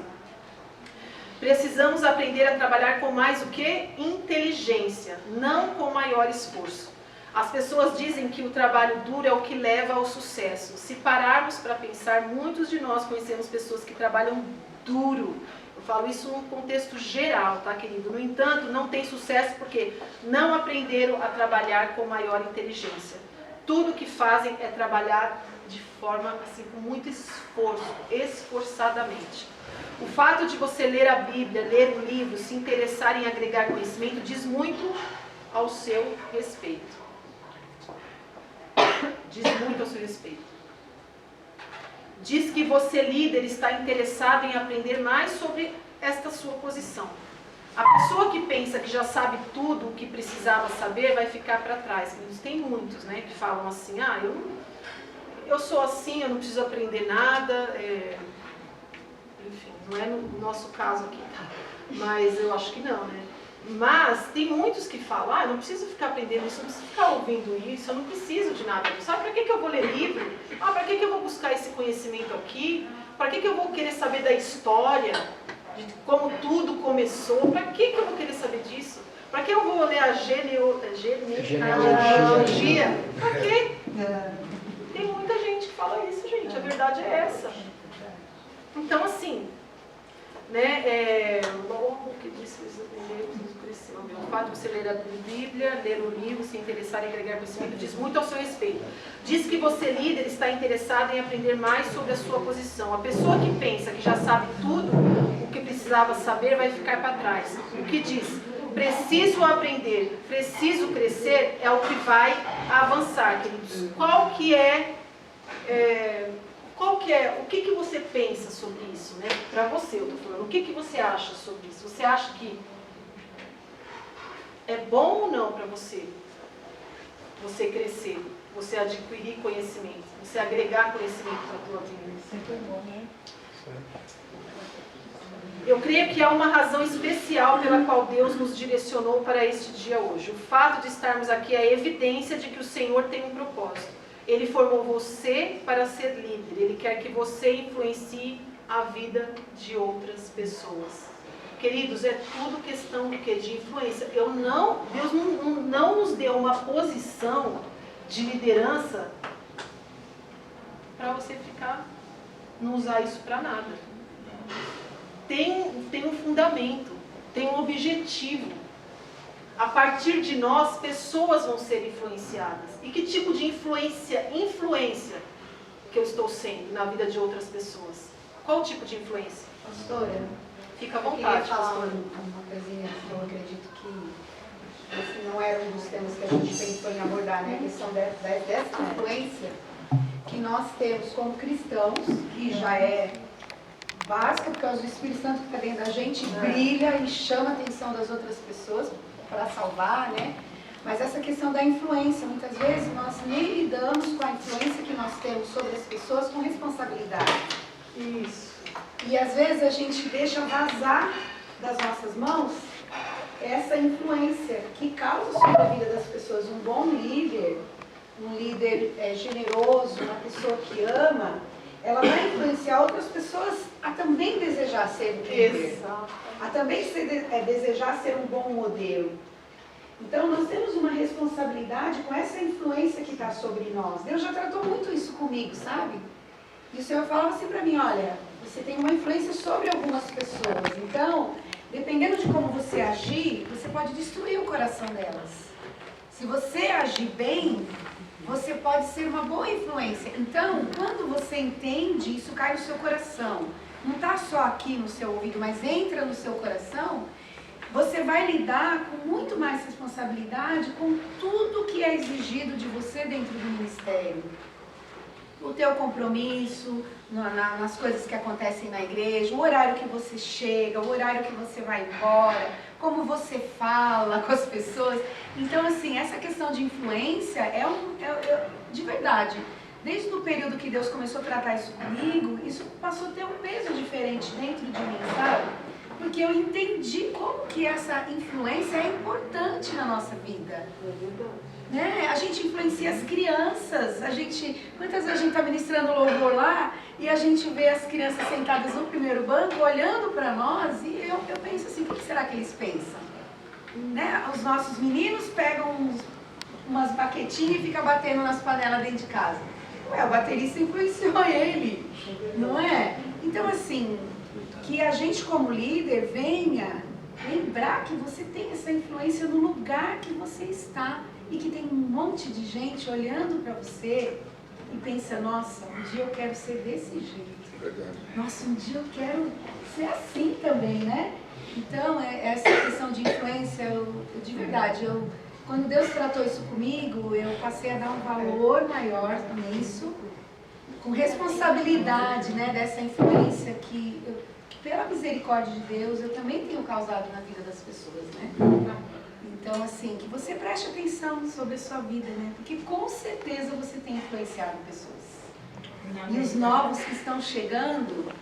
Precisamos aprender a trabalhar com mais o que? Inteligência, não com maior esforço. As pessoas dizem que o trabalho duro é o que leva ao sucesso. Se pararmos para pensar, muitos de nós conhecemos pessoas que trabalham duro. Eu falo isso num contexto geral, tá, querido? No entanto, não tem sucesso porque não aprenderam a trabalhar com maior inteligência. Tudo que fazem é trabalhar de forma, assim, com muito esforço, esforçadamente. O fato de você ler a Bíblia, ler um livro, se interessar em agregar conhecimento, diz muito ao seu respeito. Diz muito ao seu respeito. Diz que você, líder, está interessado em aprender mais sobre esta sua posição. A pessoa que pensa que já sabe tudo o que precisava saber vai ficar para trás. Tem muitos, né, que falam assim, eu sou assim, eu não preciso aprender nada. Enfim, não é no nosso caso aqui, tá? Mas eu acho que não, né? Mas tem muitos que falam, eu não preciso ficar aprendendo isso, eu não preciso ficar ouvindo isso, eu não preciso de nada. Sabe para que eu vou ler livro? Para que eu vou buscar esse conhecimento aqui? Para que eu vou querer saber da história, de como tudo começou? Para que eu vou querer saber disso? Para que eu vou ler a genealogia? Para quê? Tem muita gente que fala isso, gente, a verdade é essa. Então, assim, né, logo que disse o fato de você ler a Bíblia, ler o livro, se interessar em agregar conhecimento, diz muito ao seu respeito. Diz que você, líder, está interessado em aprender mais sobre a sua posição. A pessoa que pensa que já sabe tudo o que precisava saber vai ficar para trás. O que diz? Preciso aprender, preciso crescer, é o que vai avançar, queridos. O que você pensa sobre isso, né? Para você, eu estou falando. O que você acha sobre isso? Você acha que é bom ou não para você crescer, você adquirir conhecimento, você agregar conhecimento para a tua vida? Sempre bom, né? Eu creio que há uma razão especial pela qual Deus nos direcionou para este dia hoje. O fato de estarmos aqui é a evidência de que o Senhor tem um propósito. Ele formou você para ser líder. Ele quer que você influencie a vida de outras pessoas. Queridos, é tudo questão de influência. Deus não nos deu uma posição de liderança para você não usar isso para nada. Tem um fundamento, tem um objetivo. A partir de nós, pessoas vão ser influenciadas. E que tipo de influência que eu estou sendo na vida de outras pessoas? Qual tipo de influência? Pastora, fica à eu vontade. queria falar uma coisinha que eu acredito que esse não era um dos temas que a gente pensou em abordar, né? A questão dessa influência que nós temos como cristãos, que já é básica, por causa do Espírito Santo que está dentro da gente, brilha e chama a atenção das outras pessoas para salvar, né? Mas essa questão da influência, muitas vezes nós nem lidamos com a influência que nós temos sobre as pessoas com responsabilidade. Isso. E às vezes a gente deixa vazar das nossas mãos essa influência que causa sobre a vida das pessoas. Um bom líder, um líder generoso, uma pessoa que ama, ela vai influenciar outras pessoas a também desejar ser um líder, a também desejar ser um bom modelo. Então nós temos uma responsabilidade com essa influência que está sobre nós. Deus já tratou muito isso comigo, sabe? E o Senhor falava assim para mim, olha, você tem uma influência sobre algumas pessoas. Então, dependendo de como você agir, você pode destruir o coração delas. Se você agir bem, você pode ser uma boa influência. Então, quando você entende, isso cai no seu coração. Não está só aqui no seu ouvido, mas entra no seu coração. Você vai lidar com muito mais responsabilidade com tudo que é exigido de você dentro do ministério. O teu compromisso, nas coisas que acontecem na igreja, o horário que você chega, o horário que você vai embora, como você fala com as pessoas. Então, assim, essa questão de influência de verdade, desde o período que Deus começou a tratar isso comigo, isso passou a ter um peso diferente dentro de mim, sabe? Porque eu entendi como que essa influência é importante na nossa vida. Né? A gente influencia as crianças. Quantas vezes a gente está ministrando louvor lá e a gente vê as crianças sentadas no primeiro banco, olhando para nós, e eu penso assim, o que será que eles pensam? Né? Os nossos meninos pegam umas baquetinhas e ficam batendo nas panelas dentro de casa. Ué, o baterista influenciou ele, não é? Então, assim, que a gente como líder venha lembrar que você tem essa influência no lugar que você está e que tem um monte de gente olhando para você e pensa, nossa, um dia eu quero ser desse jeito. Nossa, um dia eu quero ser assim também, né? Então, essa questão de influência, de verdade, quando Deus tratou isso comigo, eu passei a dar um valor maior nisso, com responsabilidade, né, dessa influência que pela misericórdia de Deus, eu também tenho causado na vida das pessoas, né? Então, assim, que você preste atenção sobre a sua vida, né? Porque com certeza você tem influenciado pessoas. E os novos que estão chegando,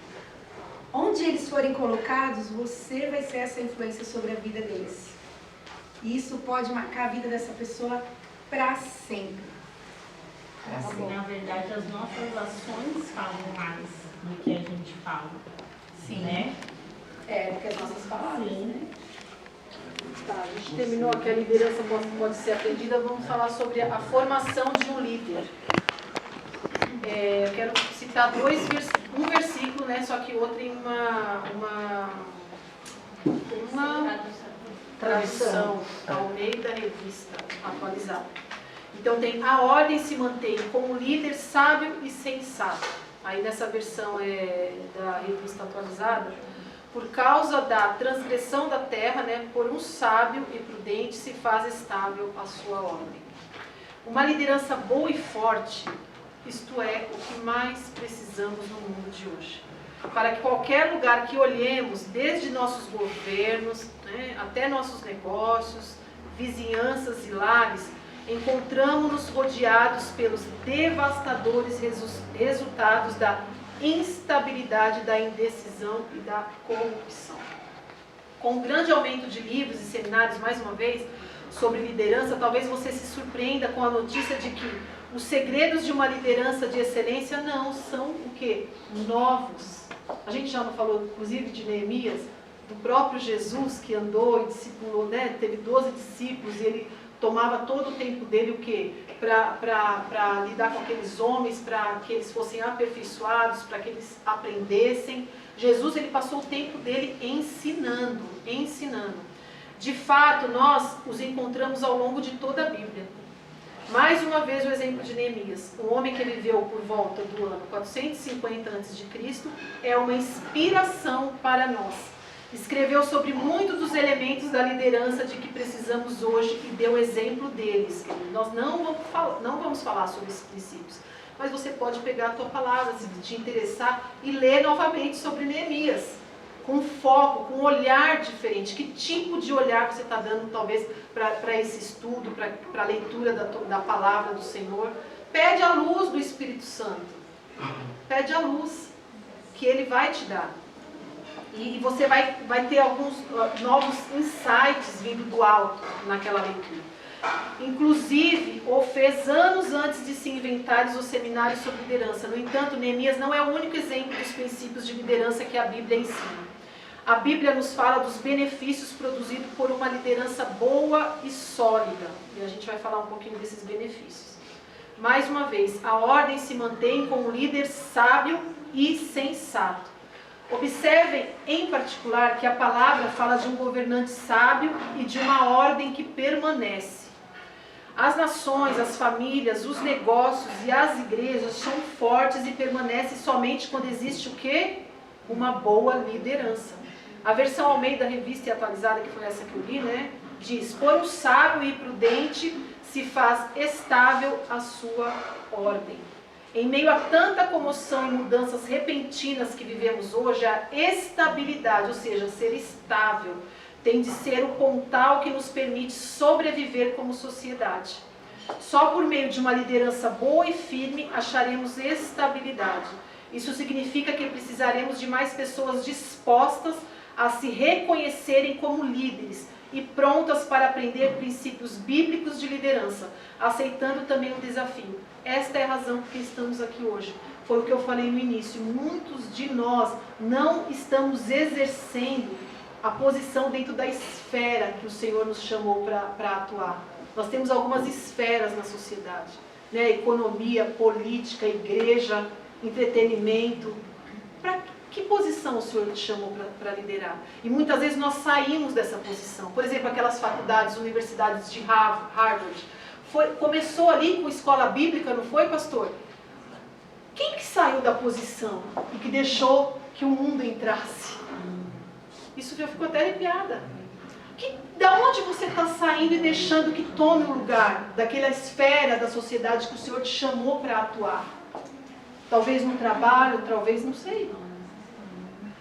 onde eles forem colocados, você vai ser essa influência sobre a vida deles. E isso pode marcar a vida dessa pessoa para sempre. Assim, na verdade, as nossas ações falam mais do que a gente fala. Sim. Né? Porque as nossas palavras, né? Tá, a gente terminou aqui, a liderança pode ser aprendida. Vamos falar sobre a formação de um líder. Eu quero citar um versículo, né, só que outro em uma tradução, Almeida Revista Atualizada. Então tem: a ordem se mantém como líder sábio e sensato. Aí nessa versão da Revista Atualizada: por causa da transgressão da terra, né, por um sábio e prudente se faz estável a sua ordem. Uma liderança boa e forte, isto é o que mais precisamos no mundo de hoje. Para que qualquer lugar que olhemos, desde nossos governos, né, até nossos negócios, vizinhanças e lares, encontramos-nos rodeados pelos devastadores resultados da instabilidade, da indecisão e da corrupção. Com o grande aumento de livros e seminários, mais uma vez, sobre liderança, talvez você se surpreenda com a notícia de que os segredos de uma liderança de excelência não são o quê? Novos. A gente já não falou, inclusive, de Neemias, do próprio Jesus, que andou e discipulou, né? Teve 12 discípulos e ele tomava todo o tempo dele o quê? Para lidar com aqueles homens, para que eles fossem aperfeiçoados, para que eles aprendessem. Jesus, ele passou o tempo dele ensinando. De fato, nós os encontramos ao longo de toda a Bíblia. Mais uma vez o exemplo de Neemias, um homem que viveu por volta do ano 450 a.C., é uma inspiração para nós. Escreveu sobre muitos dos elementos da liderança de que precisamos hoje e deu exemplo deles. Nós não vamos falar sobre esses princípios, mas você pode pegar a tua palavra, se te interessar, e ler novamente sobre Neemias, com foco, com um olhar diferente. Que tipo de olhar você está dando, talvez, para esse estudo, para a leitura da palavra do Senhor? Pede a luz do Espírito Santo. Pede a luz, que Ele vai te dar. E você vai ter alguns novos insights vindo do alto naquela leitura. Inclusive, o fez anos antes de se inventarem os seminários sobre liderança. No entanto, Neemias não é o único exemplo dos princípios de liderança que a Bíblia ensina. A Bíblia nos fala dos benefícios produzidos por uma liderança boa e sólida. E a gente vai falar um pouquinho desses benefícios. Mais uma vez, a ordem se mantém com um líder sábio e sensato. Observem, em particular, que a palavra fala de um governante sábio e de uma ordem que permanece. As nações, as famílias, os negócios e as igrejas são fortes e permanecem somente quando existe o quê? Uma boa liderança. A versão Almeida Revista e Atualizada, que foi essa que eu li, né? Diz, por um sábio e prudente se faz estável a sua ordem. Em meio a tanta comoção e mudanças repentinas que vivemos hoje, a estabilidade, ou seja, ser estável, tem de ser o pontal que nos permite sobreviver como sociedade. Só por meio de uma liderança boa e firme acharemos estabilidade. Isso significa que precisaremos de mais pessoas dispostas a se reconhecerem como líderes e prontas para aprender princípios bíblicos de liderança, aceitando também o desafio. Esta é a razão por que estamos aqui hoje. Foi o que eu falei no início. Muitos de nós não estamos exercendo a posição dentro da esfera que o Senhor nos chamou para atuar. Nós temos algumas esferas na sociedade, né? Economia, política, igreja, entretenimento. Para que posição o Senhor te chamou para liderar? E muitas vezes nós saímos dessa posição. Por exemplo, aquelas faculdades, universidades de Harvard. Começou ali com escola bíblica, não foi, pastor? Quem que saiu da posição e que deixou que o mundo entrasse? Isso eu fico até arrepiada. Da onde você está saindo e deixando que tome o lugar daquela esfera da sociedade que o Senhor te chamou para atuar? Talvez no trabalho, talvez, não sei.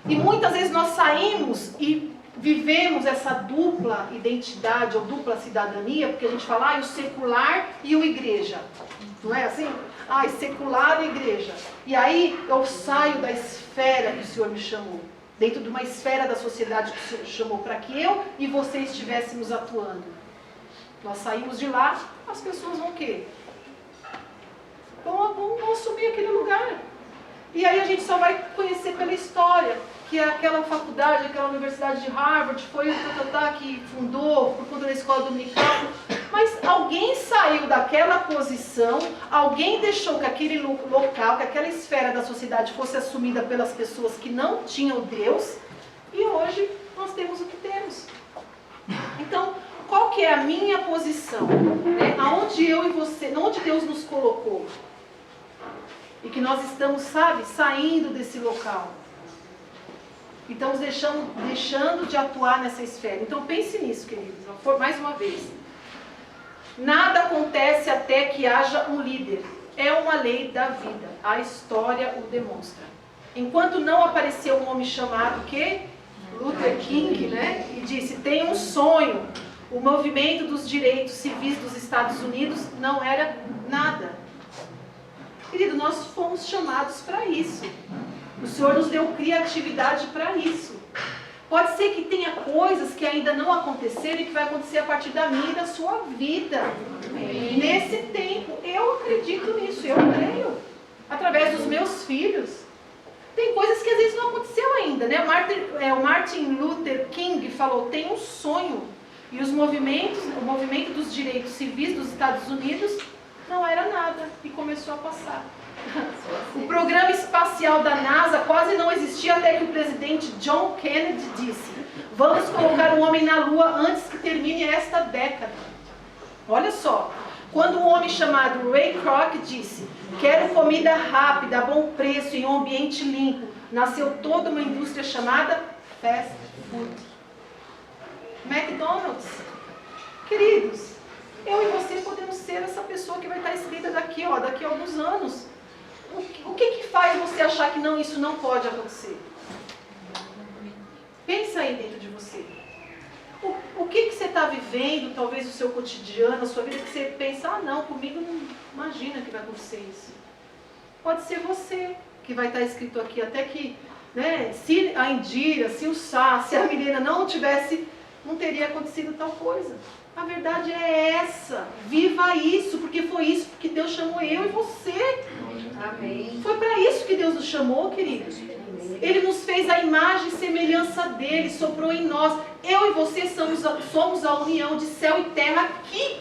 E muitas vezes nós saímos e vivemos essa dupla identidade ou dupla cidadania, porque a gente fala, o secular e o igreja. Não é assim? Secular e igreja. E aí eu saio da esfera que o Senhor me chamou. Dentro de uma esfera da sociedade que o Senhor chamou para que eu e você estivéssemos atuando. Nós saímos de lá, as pessoas vão o quê? Vão assumir aquele lugar. E aí a gente só vai conhecer pela história, que aquela faculdade, aquela universidade de Harvard foi o que fundou por conta da escola dominical. Mas alguém saiu daquela posição, alguém deixou que aquele local, que aquela esfera da sociedade fosse assumida pelas pessoas que não tinham Deus, e hoje nós temos o que temos. Então, qual que é a minha posição? Aonde eu e você, onde Deus nos colocou? E que nós estamos, saindo desse local. E estamos deixando de atuar nessa esfera. Então pense nisso, queridos. Mais uma vez. Nada acontece até que haja um líder. É uma lei da vida. A história o demonstra. Enquanto não apareceu um homem chamado Luther King, né? E disse, tem um sonho. O movimento dos direitos civis dos Estados Unidos não era nada. Querido, nós fomos chamados para isso. O Senhor nos deu criatividade para isso. Pode ser que tenha coisas que ainda não aconteceram e que vai acontecer a partir da minha e da sua vida. Amém. Nesse tempo, eu acredito nisso, eu creio. Através dos meus filhos. Tem coisas que às vezes não aconteceu ainda, né? O Martin Luther King falou, tem um sonho. E o movimento dos direitos civis dos Estados Unidos não era nada e começou a passar. O programa espacial da NASA quase não existia até que o presidente John Kennedy disse, vamos colocar o homem na Lua antes que termine esta década. Olha só, quando um homem chamado Ray Kroc disse, quero comida rápida, a bom preço, em um ambiente limpo, nasceu toda uma indústria chamada fast food. McDonald's. Queridos, eu e você podemos ser essa pessoa que vai estar escrita daqui a alguns anos. O que faz você achar que isso não pode acontecer? Pensa aí dentro de você. O que você está vivendo, talvez o seu cotidiano, a sua vida, que você pensa, não, comigo não imagina que vai acontecer isso. Pode ser você que vai estar escrito aqui, até que, né, se a Indira, se o Sá, se a Milena não tivesse, não teria acontecido tal coisa. A verdade é essa. Viva isso, porque foi isso que Deus chamou eu e você. Amém. Foi para isso que Deus nos chamou, queridos. Ele nos fez a imagem e semelhança dele, soprou em nós. Eu e você somos a união de céu e terra aqui.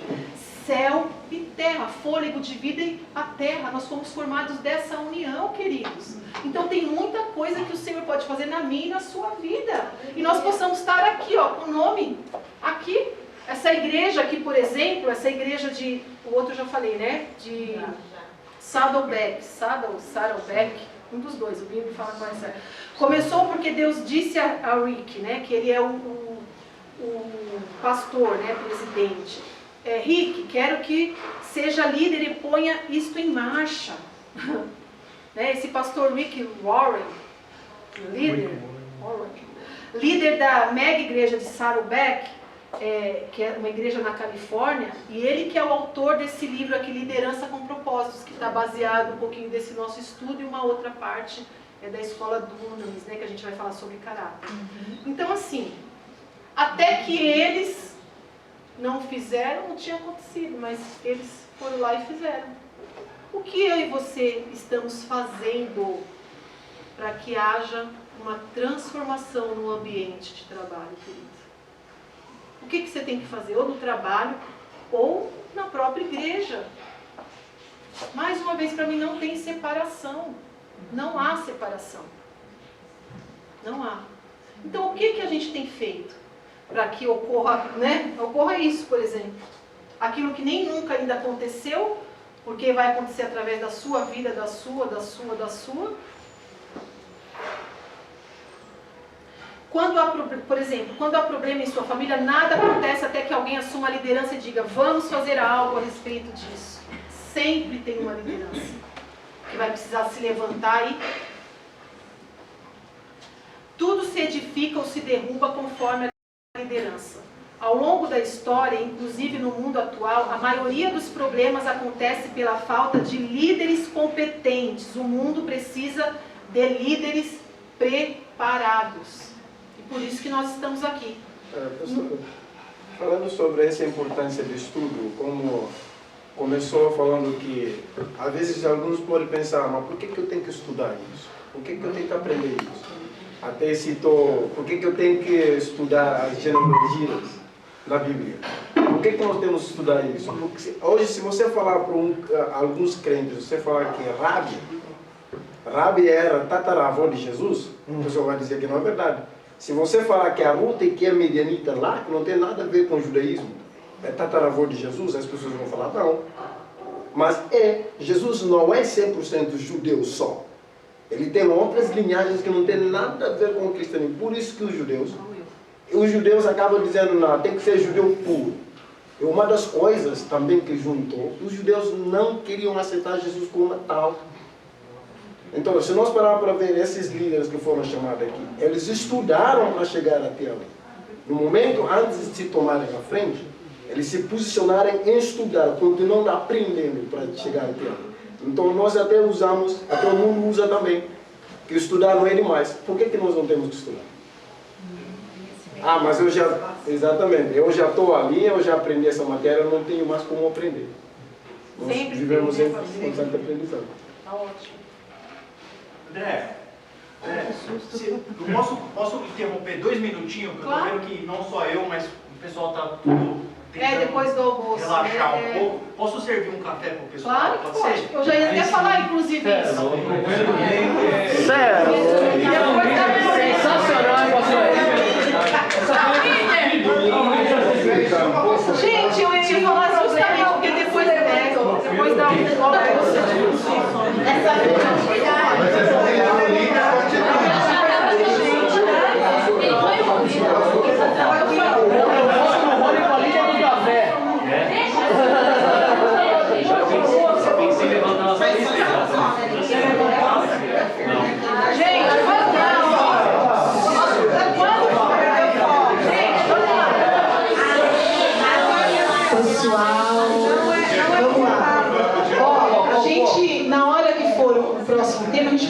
Céu e terra, fôlego de vida e a terra. Nós fomos formados dessa união, queridos. Então tem muita coisa que o Senhor pode fazer na minha e na sua vida. E nós possamos estar aqui, com o nome aqui. Essa igreja aqui, por exemplo, essa igreja de, o outro eu já falei, né? De Saddleback, um dos dois, o Bíblia fala qual é. Começou porque Deus disse a Rick, né, que ele é o pastor, né, presidente. Rick, quero que seja líder e ponha isto em marcha. Né, esse pastor Rick Warren, líder da mega igreja de Saddleback, que é uma igreja na Califórnia, e ele que é o autor desse livro aqui, Liderança com Propósitos, que está baseado um pouquinho desse nosso estudo, e uma outra parte é da escola Dunamis, né, que a gente vai falar sobre caráter. Então, assim, até que eles não fizeram, não tinha acontecido, mas eles foram lá e fizeram. O que eu e você estamos fazendo para que haja uma transformação no ambiente de trabalho, querido? O que você tem que fazer? Ou no trabalho, ou na própria igreja. Mais uma vez, para mim, não tem separação. Não há separação. Não há. Então, o que a gente tem feito para que ocorra, né? Ocorra isso, por exemplo. Aquilo que nem nunca ainda aconteceu, porque vai acontecer através da sua vida, da sua. Por exemplo, quando há problema em sua família, nada acontece até que alguém assuma a liderança e diga, vamos fazer algo a respeito disso. Sempre tem uma liderança que vai precisar se levantar e tudo se edifica ou se derruba conforme a liderança. Ao longo da história, inclusive no mundo atual, a maioria dos problemas acontece pela falta de líderes competentes. O mundo precisa de líderes preparados. E por isso que nós estamos aqui. Pastor, falando sobre essa importância do estudo, como começou falando que, às vezes, alguns podem pensar, mas por que eu tenho que estudar isso? Por que eu tenho que aprender isso? Até citou, por que eu tenho que estudar as genealogias da Bíblia? Por que nós temos que estudar isso? Porque hoje, se você falar para alguns crentes, você falar que Rabi era tataravó de Jesus, a pessoa vai dizer que não é verdade. Se você falar que a Ruth, que é medianita lá, que não tem nada a ver com o judaísmo, é tataravô de Jesus, as pessoas vão falar não. Mas Jesus não é 100% judeu só. Ele tem outras linhagens que não tem nada a ver com o cristianismo. Por isso que os judeus acabam dizendo, não, tem que ser judeu puro. E uma das coisas também que juntou, os judeus não queriam aceitar Jesus como tal. Então, se nós pararmos para ver esses líderes que foram chamados aqui, eles estudaram para chegar até ali. No momento, antes de se tomarem à frente, eles se posicionaram em estudar, continuando aprendendo para chegar até ali. Então, nós até usamos, até o mundo usa também, que estudar não é demais. Por que nós não temos que estudar? Ah, mas exatamente, eu já estou ali, eu já aprendi essa matéria, eu não tenho mais como aprender. Nós vivemos em constante aprendizado. Está ótimo. André, posso interromper 2 minutinhos? Porque claro. Eu estou vendo que não só eu, mas o pessoal está tudo tentando depois do almoço, relaxar um pouco. Posso servir um café para o pessoal? Claro que pode. Eu já ia até falar, inclusive, isso. Sério? Sensacional, Gente, eu ia falar justamente porque depois da almoço,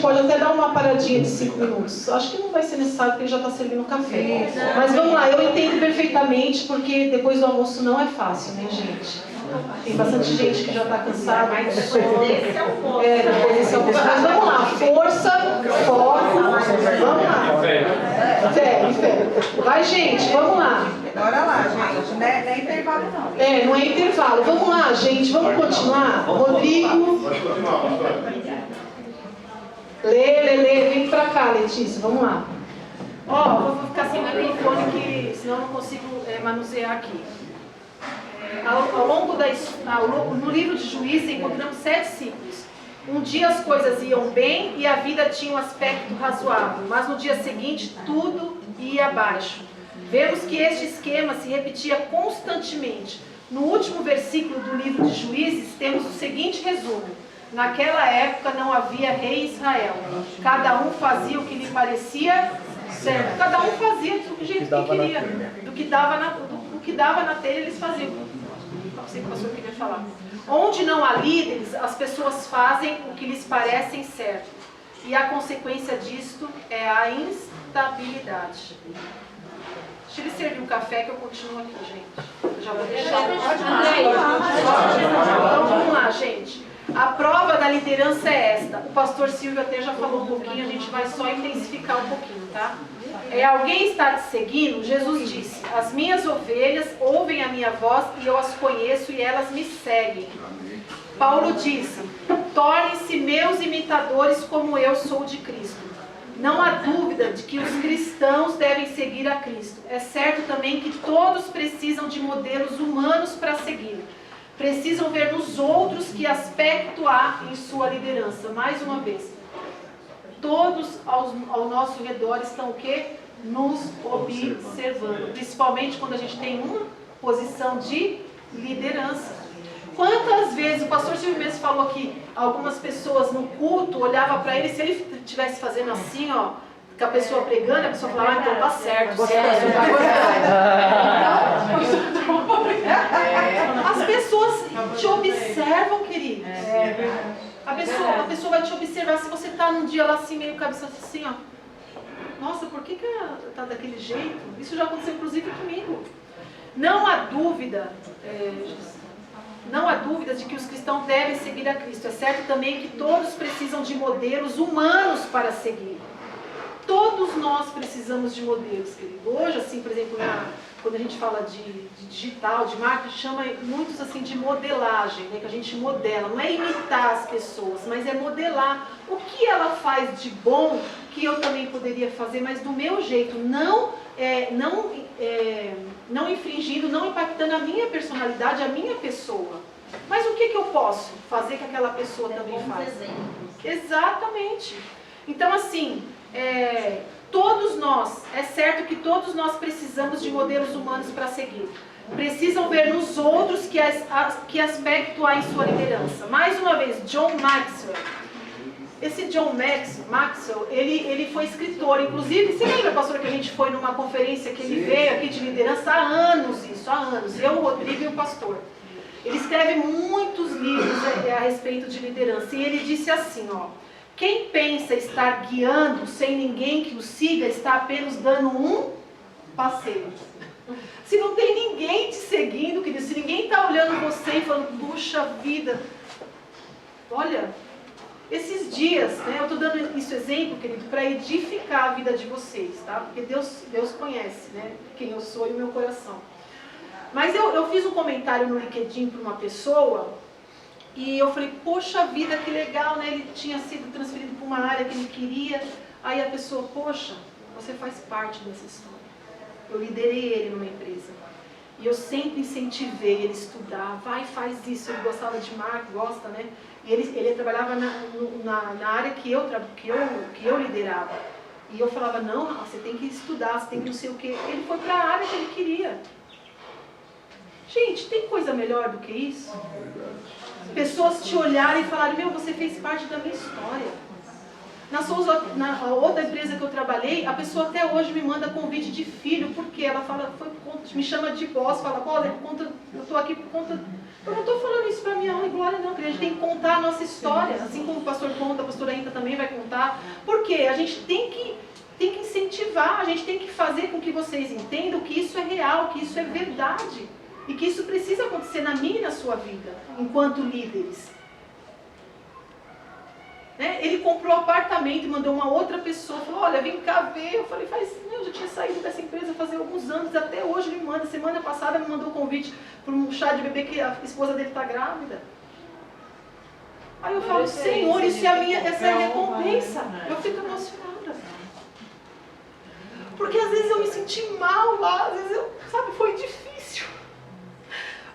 pode até dar uma paradinha de 5 minutos. Acho que não vai ser necessário, porque ele já está servindo café. Mas vamos lá, eu entendo perfeitamente, porque depois do almoço não é fácil, né, gente? Tem bastante gente que já está cansada. Mas esse é o ponto. Mas vamos lá, força, foco. Vamos lá. Fé. Vai, gente, vamos lá. Bora lá, gente. Não é intervalo, não. Não é intervalo. Vamos lá, gente, vamos continuar. Rodrigo. Lê, vem pra cá, Letícia, vamos lá. Vou ficar sem microfone, que senão eu não consigo manusear aqui. Ao longo no livro de Juízes encontramos 7 ciclos. Um dia as coisas iam bem e a vida tinha um aspecto razoável, mas no dia seguinte tudo ia abaixo. Vemos que este esquema se repetia constantemente. No último versículo do livro de Juízes temos o seguinte resumo: naquela época não havia rei em Israel. Cada um fazia o que lhe parecia certo. Cada um fazia do jeito que queria. Do que dava na telha eles faziam. Não sei o que o pastor queria falar. Onde não há líderes, as pessoas fazem o que lhes parecem certo. E a consequência disto é a instabilidade. Deixa ele servir um café que eu continuo aqui, gente. Eu já vou deixar. Então vamos lá, gente. A prova da liderança é esta. O pastor Silvio até já falou um pouquinho, a gente vai só intensificar um pouquinho, tá? Alguém está te seguindo? Jesus disse: as minhas ovelhas ouvem a minha voz e eu as conheço e elas me seguem. Paulo disse: tornem-se meus imitadores como eu sou de Cristo. Não há dúvida de que os cristãos devem seguir a Cristo. É certo também que todos precisam de modelos humanos para seguir. Precisam ver nos outros que aspecto há em sua liderança. Mais uma vez, todos ao nosso redor estão o quê? Nos observando. Principalmente quando a gente tem uma posição de liderança. Quantas vezes, o pastor Silvio mesmo falou que algumas pessoas no culto olhavam para ele, se ele estivesse fazendo assim, ó, com a pessoa pregando, a pessoa falava: ah, então tá certo, As pessoas te observam, querido. A pessoa vai te observar. Se você está num dia lá assim, meio cabeça assim, ó. Nossa, por que tá daquele jeito? Isso já aconteceu inclusive comigo. Não há dúvida, de que os cristãos devem seguir a Cristo. É certo também que todos precisam de modelos humanos para seguir. Todos nós precisamos de modelos, querido. Hoje, assim, por exemplo, quando a gente fala de digital, de marketing, chama muitos assim de modelagem, né? Que a gente modela. Não é imitar as pessoas, mas é modelar o que ela faz de bom, que eu também poderia fazer, mas do meu jeito, não infringindo, não impactando a minha personalidade, a minha pessoa. Mas o que eu posso fazer que aquela pessoa também faz? Exatamente. Então, assim, todos nós, é certo que todos nós precisamos de modelos humanos para seguir. Precisam ver nos outros que aspecto há em sua liderança. Mais uma vez, John Maxwell. Esse John Maxwell, ele foi escritor. Inclusive, você lembra, pastor, que a gente foi numa conferência que ele veio aqui de liderança há anos, eu, o Rodrigo e o pastor. Ele escreve muitos livros a respeito de liderança. E ele disse assim, ó: quem pensa estar guiando sem ninguém que o siga, está apenas dando um passeio. Se não tem ninguém te seguindo, querido, se ninguém está olhando você e falando: puxa vida, olha, esses dias, né, eu estou dando isso exemplo, querido, para edificar a vida de vocês, tá? Porque Deus conhece, né, quem eu sou e o meu coração. Mas eu fiz um comentário no LinkedIn para uma pessoa e eu falei: poxa vida, que legal, né? Ele tinha sido transferido para uma área que ele queria. Aí a pessoa: poxa, você faz parte dessa história. Eu liderei ele numa empresa. E eu sempre incentivei ele a estudar. Vai, faz isso. Ele gostava de marketing, gosta, né? E ele trabalhava na área que eu liderava. E eu falava: não, você tem que estudar, você tem que não sei o quê. Ele foi para a área que ele queria. Gente, tem coisa melhor do que isso? Pessoas te olharem e falarem: meu, você fez parte da minha história. Na outra empresa que eu trabalhei, a pessoa até hoje me manda convite de filho, porque ela fala, me chama de boss, fala: olha, eu estou aqui por conta... Eu não estou falando isso para minha honra e glória, não, porque a gente tem que contar a nossa história, assim como o pastor conta, a pastora Inta também vai contar. Por quê? A gente tem que incentivar, a gente tem que fazer com que vocês entendam que isso é real, que isso é verdade. E que isso precisa acontecer na minha e na sua vida, enquanto líderes. Né? Ele comprou um apartamento e mandou uma outra pessoa, falou: olha, vem cá ver. Eu falei: eu já tinha saído dessa empresa fazia alguns anos, até hoje ele me manda. Semana passada me mandou um convite para um chá de bebê que a esposa dele está grávida. Aí eu falo: Senhor, essa é a recompensa. Eu fico emocionada. Porque às vezes eu me senti mal lá, às vezes foi difícil.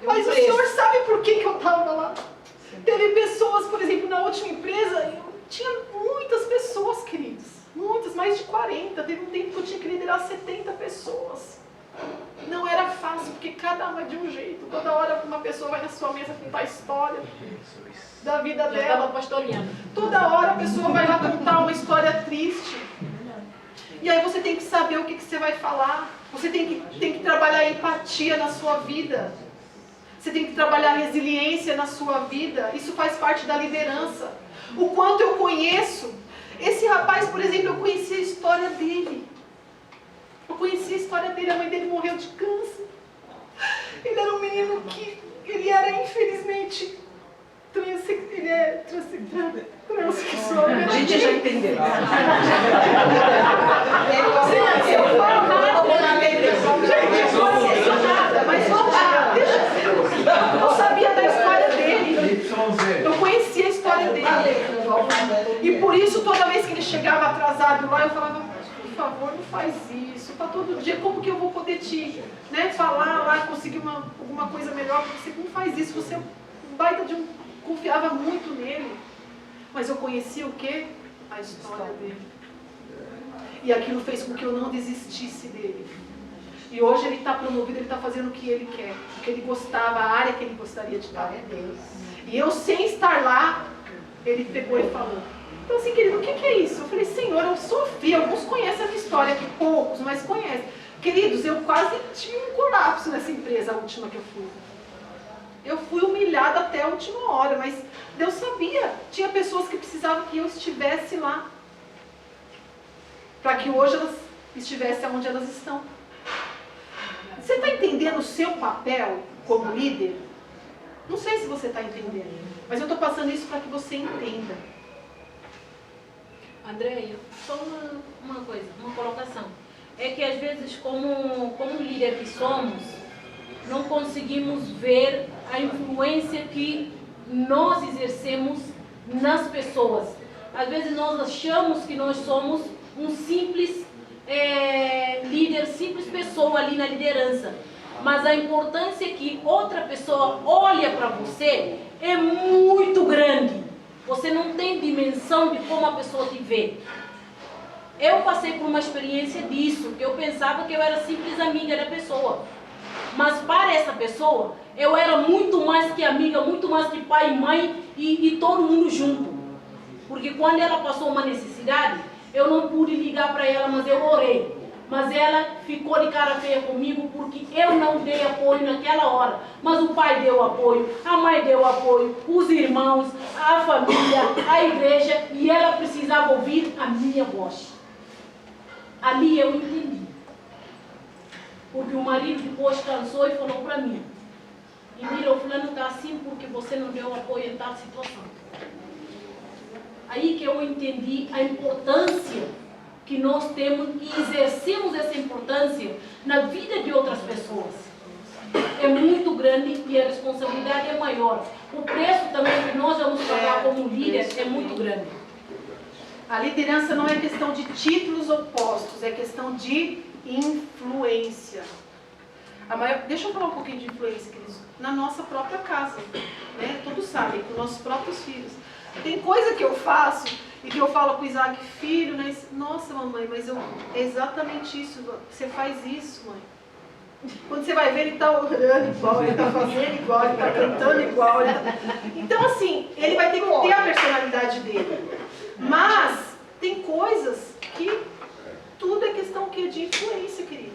Mas o senhor sabe por que eu estava lá? Teve pessoas, por exemplo, na última empresa, eu tinha muitas pessoas, queridos. Muitas, mais de 40. Teve um tempo que eu tinha que liderar 70 pessoas. Não era fácil, porque cada uma é de um jeito. Toda hora uma pessoa vai na sua mesa contar a história da vida dela. Toda hora a pessoa vai lá contar uma história triste. E aí você tem que saber o que você vai falar. Você tem que trabalhar a empatia na sua vida. Você tem que trabalhar a resiliência na sua vida. Isso faz parte da liderança. O quanto eu conheço. Esse rapaz, por exemplo, eu conheci a história dele. Eu conheci a história dele. A mãe dele morreu de câncer. Ele era um menino que... Ele era, infelizmente... Ele é transexual. A gente já entendeu. Eu falo nada, mas vamos lá. Eu não sabia da história dele. Eu conhecia a história dele. E por isso, toda vez que ele chegava atrasado lá, eu falava, por favor, não faz isso. Para todo dia, como que eu vou poder te falar lá, conseguir alguma coisa melhor? Porque você não faz isso, você é um baita de um... Confiava muito nele, mas eu conhecia o quê? A história dele. E aquilo fez com que eu não desistisse dele. E hoje ele está promovido, ele está fazendo o que ele quer, o que ele gostava, a área que ele gostaria de estar. E eu, sem estar lá, ele pegou e falou. Então assim, querido, o que é isso? Eu falei, Senhor, eu sofri, alguns conhecem a minha história aqui, poucos, mas conhecem. Queridos, eu quase tive um colapso nessa empresa, a última que eu fui. Eu fui humilhada até a última hora, mas Deus sabia. Tinha pessoas que precisavam que eu estivesse lá. Para que hoje elas estivessem onde elas estão. Você está entendendo o seu papel como líder? Não sei se você está entendendo, mas eu estou passando isso para que você entenda. Andréia, só uma coisa, uma colocação. É que às vezes, como líder que somos, não conseguimos ver a influência que nós exercemos nas pessoas. Às vezes nós achamos que nós somos um simples líder, simples pessoa ali na liderança. Mas a importância que outra pessoa olha para você é muito grande. Você não tem dimensão de como a pessoa te vê. Eu passei por uma experiência disso, que eu pensava que eu era simples amiga da pessoa. Mas para essa pessoa, eu era muito mais que amiga, muito mais que pai e mãe e todo mundo junto. Porque quando ela passou uma necessidade, eu não pude ligar para ela, mas eu orei. Mas ela ficou de cara feia comigo porque eu não dei apoio naquela hora. Mas o pai deu apoio, a mãe deu apoio, os irmãos, a família, a igreja, e ela precisava ouvir a minha voz. Ali eu entendi. Porque o marido depois cansou e falou para mim, Emília, o fulano está assim porque você não deu apoio em tal situação. Aí que eu entendi a importância que nós temos e exercemos essa importância na vida de outras pessoas. É muito grande e a responsabilidade é maior. O preço também que nós vamos pagar como líderes é muito grande. A liderança não é questão de títulos ou postos, é questão de influência. Deixa eu falar um pouquinho de influência, queridos. Na nossa própria casa, né? Todos sabem, com nossos próprios filhos. Tem coisa que eu faço e que eu falo com o Isaac, filho, né? Nossa, mamãe, mas é exatamente isso. Você faz isso, mãe. Quando você vai ver, ele está orando igual, ele está fazendo igual, ele está cantando igual. Então, assim, ele vai ter que ter a personalidade dele. Mas tem coisas que tudo é questão de influência, queridos.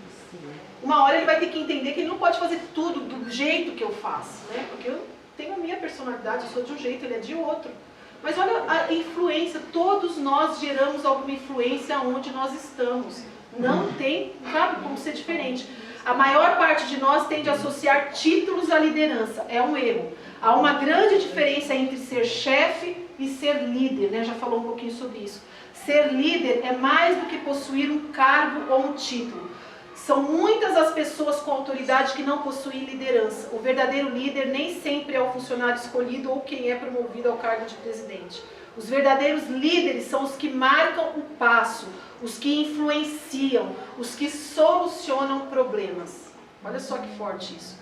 Uma hora ele vai ter que entender que ele não pode fazer tudo do jeito que eu faço, né? Porque eu tenho a minha personalidade, eu sou de um jeito, ele é de outro. Mas olha a influência, todos nós geramos alguma influência onde nós estamos. Não tem, sabe, como ser diferente. A maior parte de nós tende a associar títulos à liderança. É um erro. Há uma grande diferença entre ser chefe e ser líder, né? Já falou um pouquinho sobre isso. Ser líder é mais do que possuir um cargo ou um título. São muitas as pessoas com autoridade que não possuem liderança. O verdadeiro líder nem sempre é o funcionário escolhido ou quem é promovido ao cargo de presidente. Os verdadeiros líderes são os que marcam o passo, os que influenciam, os que solucionam problemas. Olha só que forte isso.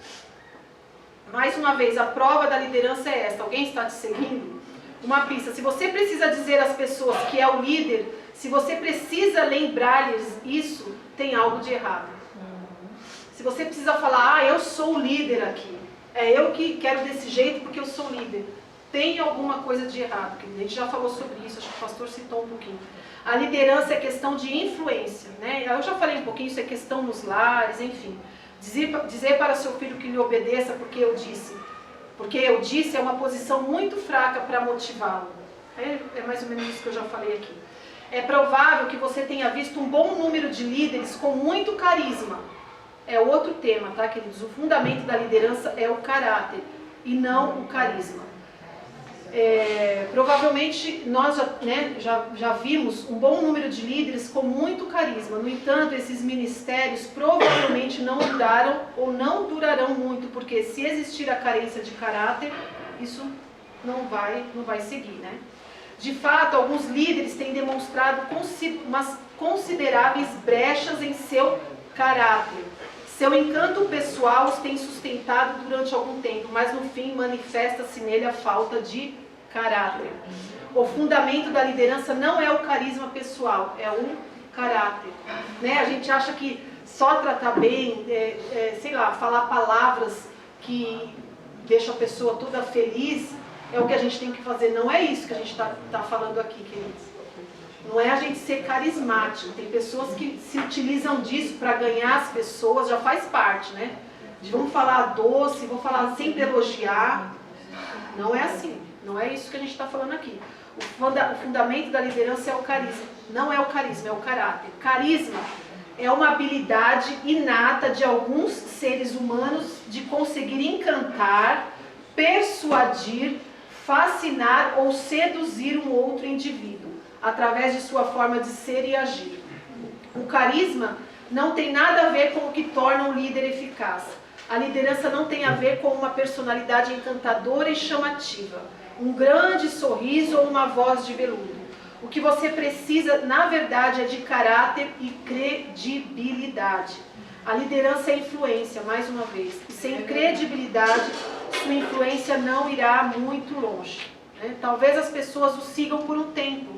Mais uma vez, a prova da liderança é esta. Alguém está te seguindo? Uma pista. Se você precisa dizer às pessoas que é o líder, se você precisa lembrar-lhes isso, tem algo de errado. Se você precisa falar, eu sou o líder aqui, é eu que quero desse jeito porque eu sou líder, tem alguma coisa de errado. A gente já falou sobre isso, acho que o pastor citou um pouquinho. A liderança é questão de influência, né? Eu já falei um pouquinho, isso é questão nos lares, enfim. Dizer para seu filho que lhe obedeça porque eu disse é uma posição muito fraca para motivá-lo. É mais ou menos isso que eu já falei aqui. É provável que você tenha visto um bom número de líderes com muito carisma. É outro tema, tá, queridos? O fundamento da liderança é o caráter e não o carisma. Provavelmente nós já vimos um bom número de líderes com muito carisma. No entanto, esses ministérios provavelmente não duraram ou não durarão muito, porque se existir a carência de caráter, isso não vai seguir, né? De fato, alguns líderes têm demonstrado umas consideráveis brechas em seu caráter. Seu encanto pessoal os tem sustentado durante algum tempo, mas no fim manifesta-se nele a falta de caráter. O fundamento da liderança não é o carisma pessoal, é o caráter. Né? A gente acha que só tratar bem, falar palavras que deixam a pessoa toda feliz é o que a gente tem que fazer. Não é isso que a gente está falando aqui, queridos. Não é a gente ser carismático. Tem pessoas que se utilizam disso para ganhar as pessoas, já faz parte, né? Vamos falar doce, vou falar sempre elogiar. Não é assim. Não é isso que a gente está falando aqui. O fundamento da liderança é o carisma. Não é o carisma, é o caráter. Carisma é uma habilidade inata de alguns seres humanos de conseguir encantar, persuadir, fascinar ou seduzir um outro indivíduo, através de sua forma de ser e agir. O carisma não tem nada a ver com o que torna um líder eficaz. A liderança não tem a ver com uma personalidade encantadora e chamativa, um grande sorriso ou uma voz de veludo. O que você precisa, na verdade, é de caráter e credibilidade. A liderança é influência, mais uma vez. E sem credibilidade, sua influência não irá muito longe. Né? Talvez as pessoas o sigam por um tempo,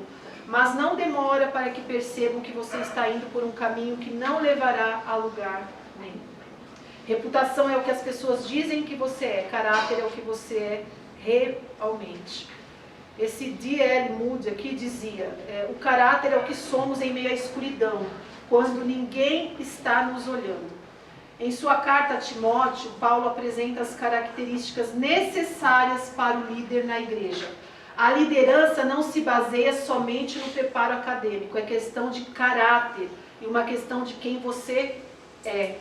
mas não demora para que percebam que você está indo por um caminho que não levará a lugar nenhum. Reputação é o que as pessoas dizem que você é, caráter é o que você é realmente. Esse D.L. Moody aqui dizia, o caráter é o que somos em meio à escuridão, quando ninguém está nos olhando. Em sua carta a Timóteo, Paulo apresenta as características necessárias para o líder na igreja. A liderança não se baseia somente no preparo acadêmico, é questão de caráter e uma questão de quem você é.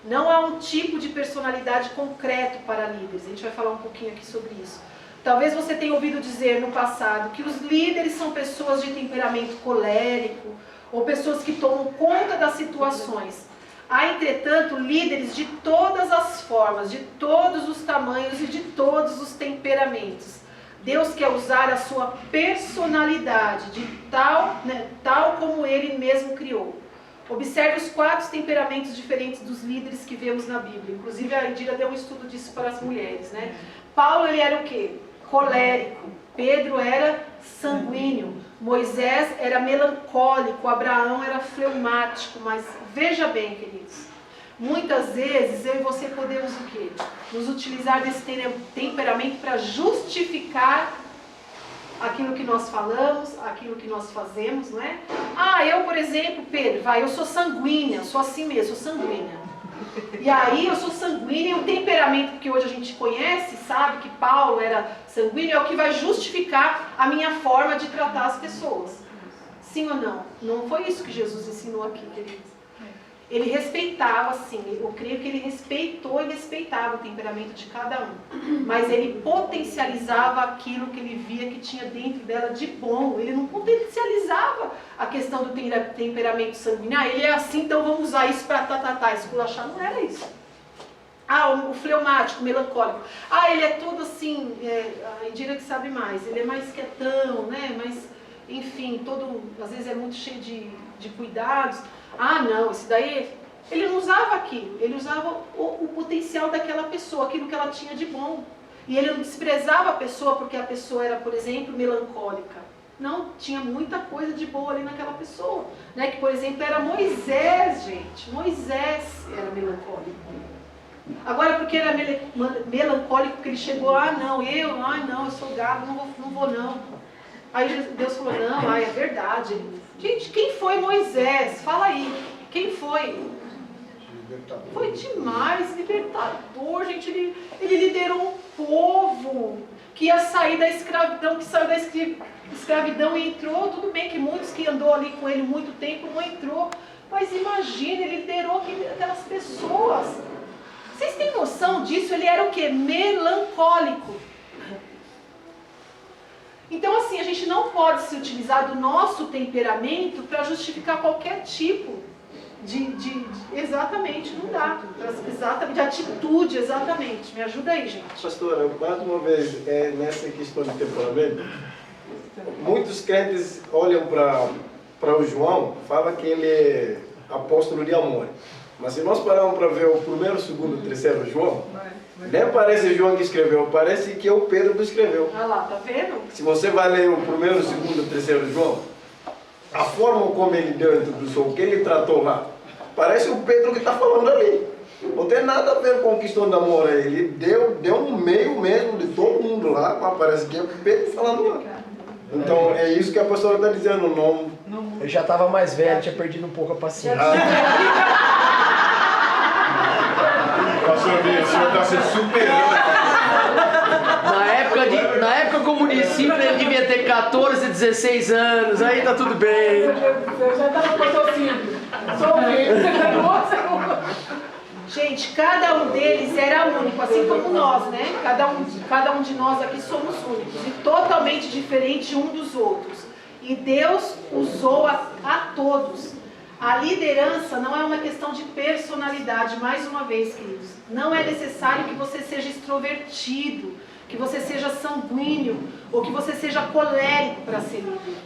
Não há um tipo de personalidade concreto para líderes, a gente vai falar um pouquinho aqui sobre isso. Talvez você tenha ouvido dizer no passado que os líderes são pessoas de temperamento colérico ou pessoas que tomam conta das situações. Há, entretanto, líderes de todas as formas, de todos os tamanhos e de todos os temperamentos. Deus quer usar a sua personalidade, tal como Ele mesmo criou. Observe os 4 temperamentos diferentes dos líderes que vemos na Bíblia. Inclusive, a Indira deu um estudo disso para as mulheres. Né? Paulo, ele era o quê? Colérico. Pedro era sanguíneo. Moisés era melancólico. Abraão era fleumático. Mas veja bem, queridos, muitas vezes eu e você podemos o quê? Nos utilizar desse temperamento para justificar aquilo que nós falamos, aquilo que nós fazemos, não é? Eu, por exemplo, Pedro, eu sou sanguínea, sou assim mesmo, sou sanguínea. E aí eu sou sanguínea e o temperamento que hoje a gente conhece, sabe que Paulo era sanguíneo, é o que vai justificar a minha forma de tratar as pessoas. Sim ou não? Não foi isso que Jesus ensinou aqui, queridos. Ele respeitava, sim, eu creio que ele respeitou e respeitava o temperamento de cada um. Mas ele potencializava aquilo que ele via que tinha dentro dela de bom. Ele não potencializava a questão do temperamento sanguíneo. Ele é assim, então vamos usar isso para esculachar. Não era isso. O fleumático, melancólico. Ele é todo assim, a Indira que sabe mais. Ele é mais quietão, né? Mas, enfim, às vezes é muito cheio de cuidados. Não, esse daí Ele não usava aquilo, ele usava o potencial daquela pessoa, aquilo que ela tinha de bom. E ele não desprezava a pessoa porque a pessoa era, por exemplo, melancólica. Não, tinha muita coisa de boa ali naquela pessoa. Né? Que, por exemplo, era Moisés, gente. Moisés era melancólico. Agora, porque era melancólico, que ele chegou, eu sou gago, não vou não. Aí Deus falou, não, é verdade. Gente, quem foi Moisés? Fala aí, quem foi? Foi demais, libertador, gente. Ele liderou um povo que ia sair da escravidão, que saiu da escravidão e entrou. Tudo bem que muitos que andou ali com ele muito tempo não entrou. Mas imagina, ele liderou aquelas pessoas. Vocês têm noção disso? Ele era o quê? Melancólico. Então assim, a gente não pode se utilizar do nosso temperamento para justificar qualquer tipo exatamente, não dá. Exatamente, de atitude, exatamente. Me ajuda aí, gente. Pastora, mais uma vez, nessa questão de temperamento, muitos crentes olham para o João, falam que ele é apóstolo de amor. Mas se nós pararmos para ver o primeiro, segundo, terceiro João, nem parece João que escreveu, parece que é o Pedro que escreveu. Olha lá, tá vendo? Se você vai ler o primeiro, segundo, terceiro João, a forma como ele deu a introdução, o que ele tratou lá, parece o Pedro que está falando ali. Não tem nada a ver com questão de amor. Ele deu um meio mesmo de todo mundo lá, mas parece que é o Pedro falando lá. Então é isso que a pastora está dizendo. Não... Eu já estava mais velho, tinha perdido um pouco a paciência. Pastor, o senhor está se superando. Na época como discípulo ele devia ter 14, 16 anos, aí tá tudo bem. Eu já estava com o seu filho. Gente, cada um deles era único, assim como nós, né? Cada um de nós aqui somos únicos e totalmente diferentes um dos outros. E Deus usou a todos. A liderança não é uma questão de personalidade, mais uma vez, queridos. Não é necessário que você seja extrovertido, que você seja sanguíneo ou que você seja colérico para ser líder.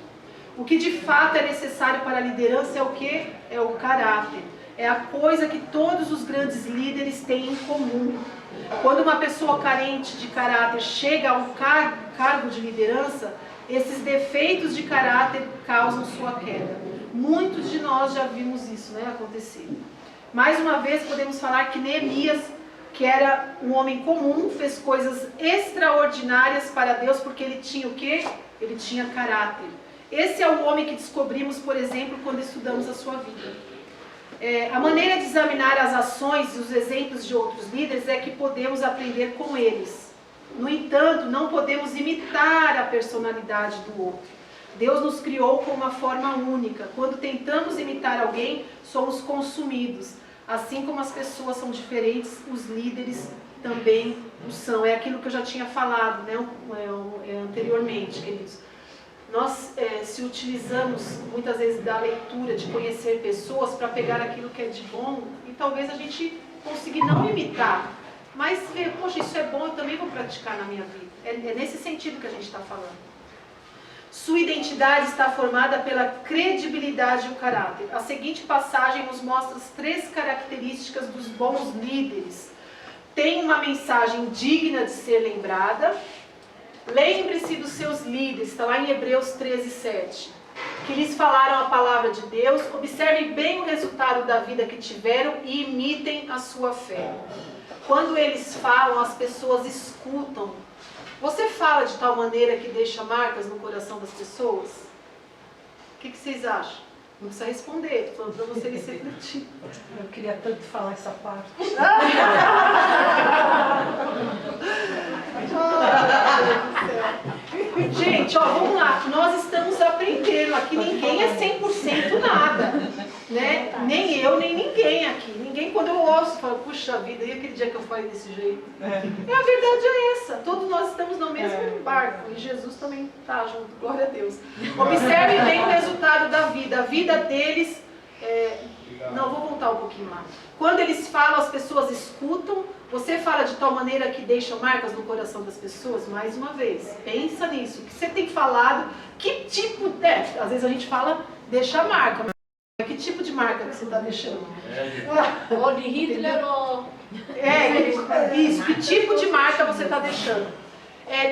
O que de fato é necessário para a liderança é o quê? É o caráter. É a coisa que todos os grandes líderes têm em comum. Quando uma pessoa carente de caráter chega a um cargo de liderança, esses defeitos de caráter causam sua queda. Muitos de nós já vimos isso, né, acontecer. Mais uma vez podemos falar que Neemias, que era um homem comum, fez coisas extraordinárias para Deus porque ele tinha o quê? Ele tinha caráter. Esse é o homem que descobrimos, por exemplo, quando estudamos a sua vida. A maneira de examinar as ações e os exemplos de outros líderes é que podemos aprender com eles. No entanto, não podemos imitar a personalidade do outro. Deus nos criou com uma forma única. Quando tentamos imitar alguém, somos consumidos. Assim como as pessoas são diferentes, os líderes também o são. É aquilo que eu já tinha falado, né, anteriormente, queridos. Nós se utilizamos muitas vezes da leitura, de conhecer pessoas para pegar aquilo que é de bom e talvez a gente conseguir não imitar, mas ver, poxa, isso é bom, eu também vou praticar na minha vida. É nesse sentido que a gente está falando. Sua identidade está formada pela credibilidade e o caráter. A seguinte passagem nos mostra as 3 características dos bons líderes. Tem uma mensagem digna de ser lembrada. Lembre-se dos seus líderes, está lá em Hebreus 13:7, que lhes falaram a palavra de Deus. Observem bem o resultado da vida que tiveram e imitem a sua fé. Quando eles falam, as pessoas escutam. Você fala de tal maneira que deixa marcas no coração das pessoas? O que vocês acham? Não precisa responder, estou falando para você refletir. Eu queria tanto falar essa parte. Gente, ó, vamos lá, nós estamos aprendendo aqui, ninguém é 100% nada, né? Nem eu, nem ninguém aqui. Ninguém, quando eu ouço, fala, puxa vida, e aquele dia que eu falei desse jeito? A verdade é essa, todos nós estamos no mesmo barco, e Jesus também está junto, glória a Deus. Observe bem o resultado da vida, a vida deles, não, vou voltar um pouquinho lá. Quando eles falam, as pessoas escutam. Você fala de tal maneira que deixa marcas no coração das pessoas? Mais uma vez, pensa nisso. O que você tem falado? Que tipo... às vezes a gente fala, deixa marca. Mas que tipo de marca que você está deixando? Ou de Hitler ou... Isso, que tipo de marca você está deixando?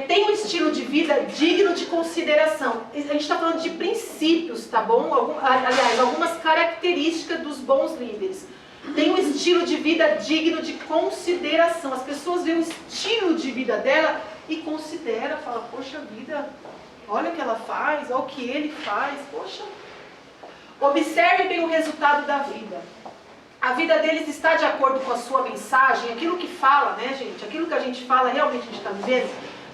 Tem um estilo de vida digno de consideração. A gente está falando de princípios, tá bom? Aliás, algumas características dos bons líderes. Tem um estilo de vida digno de consideração. As pessoas veem o estilo de vida dela e considera, fala, poxa vida, olha o que ela faz, olha o que ele faz, poxa. Observe bem o resultado da vida. A vida deles está de acordo com a sua mensagem, aquilo que fala, né, gente? Aquilo que a gente fala, realmente a gente está vivendo?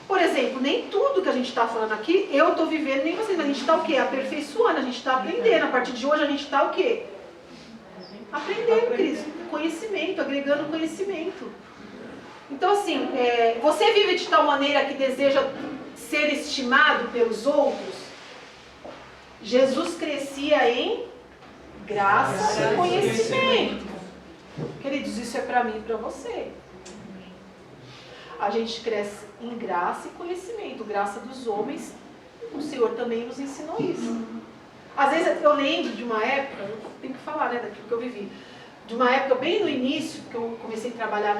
Por exemplo, nem tudo que a gente está falando aqui, eu estou vivendo, nem vocês, mas a gente está o quê? Aperfeiçoando, a gente está aprendendo. A partir de hoje a gente está o quê? Aprendendo, Cristo, conhecimento, agregando conhecimento. Então, assim, você vive de tal maneira que deseja ser estimado pelos outros? Jesus crescia em graça e conhecimento. Queridos, isso é para mim e para você. A gente cresce em graça e conhecimento. Graça dos homens, o Senhor também nos ensinou isso. Às vezes eu lembro de uma época, eu tenho que falar, né, daquilo que eu vivi, de uma época bem no início, que eu comecei a trabalhar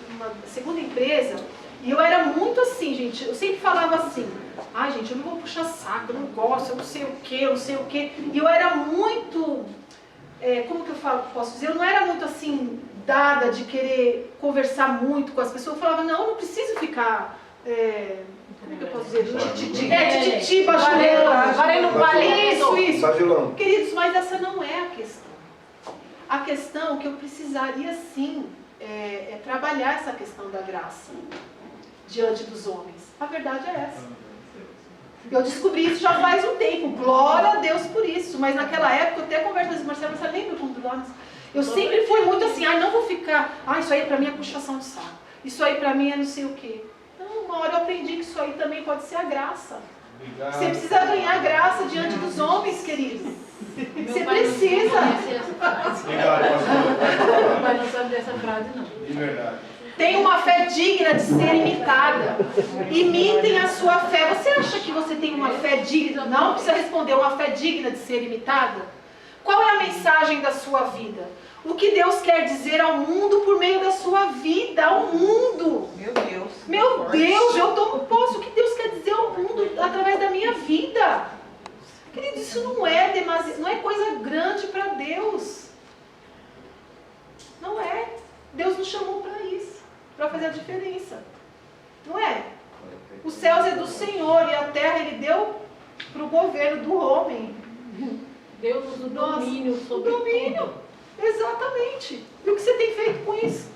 numa segunda empresa, e eu era muito assim, gente, eu sempre falava assim, ai gente, eu não vou puxar saco, eu não gosto, eu não sei o que, eu não sei o que, e eu era muito, como que eu posso dizer, eu não era muito assim, dada de querer conversar muito com as pessoas, eu falava, não preciso ficar... como que eu posso dizer? Tititi, bajulando. Isso. Queridos, mas essa não é a questão. A questão que eu precisaria sim trabalhar essa questão da graça diante dos homens. A verdade é essa. Eu descobri isso já faz um tempo. Glória a Deus por isso. Mas naquela época, eu até converso com Marcelo, você lembra como nós? Eu sempre fui muito assim, não vou ficar, isso aí pra mim é puxação de saco. Isso aí pra mim é não sei o quê. Uma hora eu aprendi que isso aí também pode ser a graça. Obrigado. Você precisa ganhar graça diante dos homens, querido. Você precisa. Mas não sabe dessa frase, não. De verdade. Tem uma fé digna de ser imitada. Imitem a sua fé. Você acha que você tem uma fé digna? Não precisa responder, uma fé digna de ser imitada? Qual é a mensagem da sua vida? O que Deus quer dizer ao mundo por meio da sua vida, ao mundo. Meu Deus, eu tomo posse. O que Deus quer dizer ao mundo através da minha vida? Querido, isso não é coisa grande para Deus. Não é. Deus nos chamou para isso, para fazer a diferença. Não é? Os céus é do Senhor e a terra Ele deu para o governo do homem. Deus o domínio sobre o domínio. Tudo. Exatamente. E o que você tem feito com isso?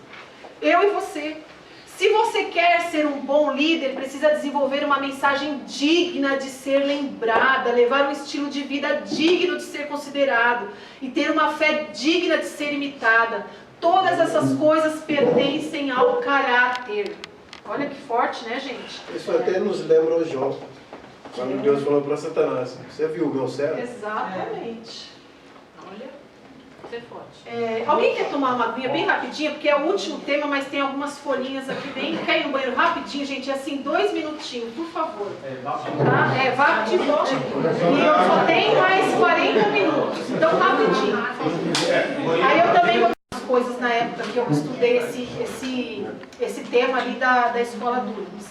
Eu e você. Se você quer ser um bom líder, precisa desenvolver uma mensagem digna de ser lembrada, levar um estilo de vida digno de ser considerado e ter uma fé digna de ser imitada. Todas essas coisas pertencem ao caráter. Olha que forte, né, gente? Isso até nos lembra o Jó, quando Deus falou para Satanás, você viu o meu servo? Exatamente. Olha, você é forte. Alguém quer tomar uma aguinha bem rapidinho? Porque é o último tema, mas tem algumas folhinhas aqui bem. Quer ir no banheiro rapidinho, gente? Assim, 2 minutinhos, por favor. Tá? Vá de volta. E eu só tenho mais 40 minutos. Então, rapidinho. Aí eu também vou coisas na época que eu estudei esse tema ali da escola Durmes.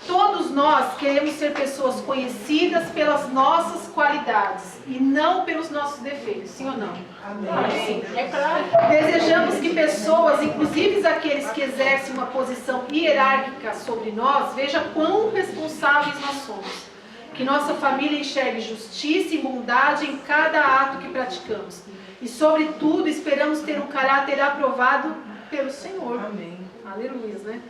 Todos nós queremos ser pessoas conhecidas pelas nossas qualidades e não pelos nossos defeitos, sim ou não? Amém. É claro. Desejamos que pessoas, inclusive aqueles que exercem uma posição hierárquica sobre nós, vejam quão responsáveis nós somos. Que nossa família enxergue justiça e bondade em cada ato que praticamos. E, sobretudo, esperamos ter um caráter aprovado pelo Senhor. Amém. Aleluia, né?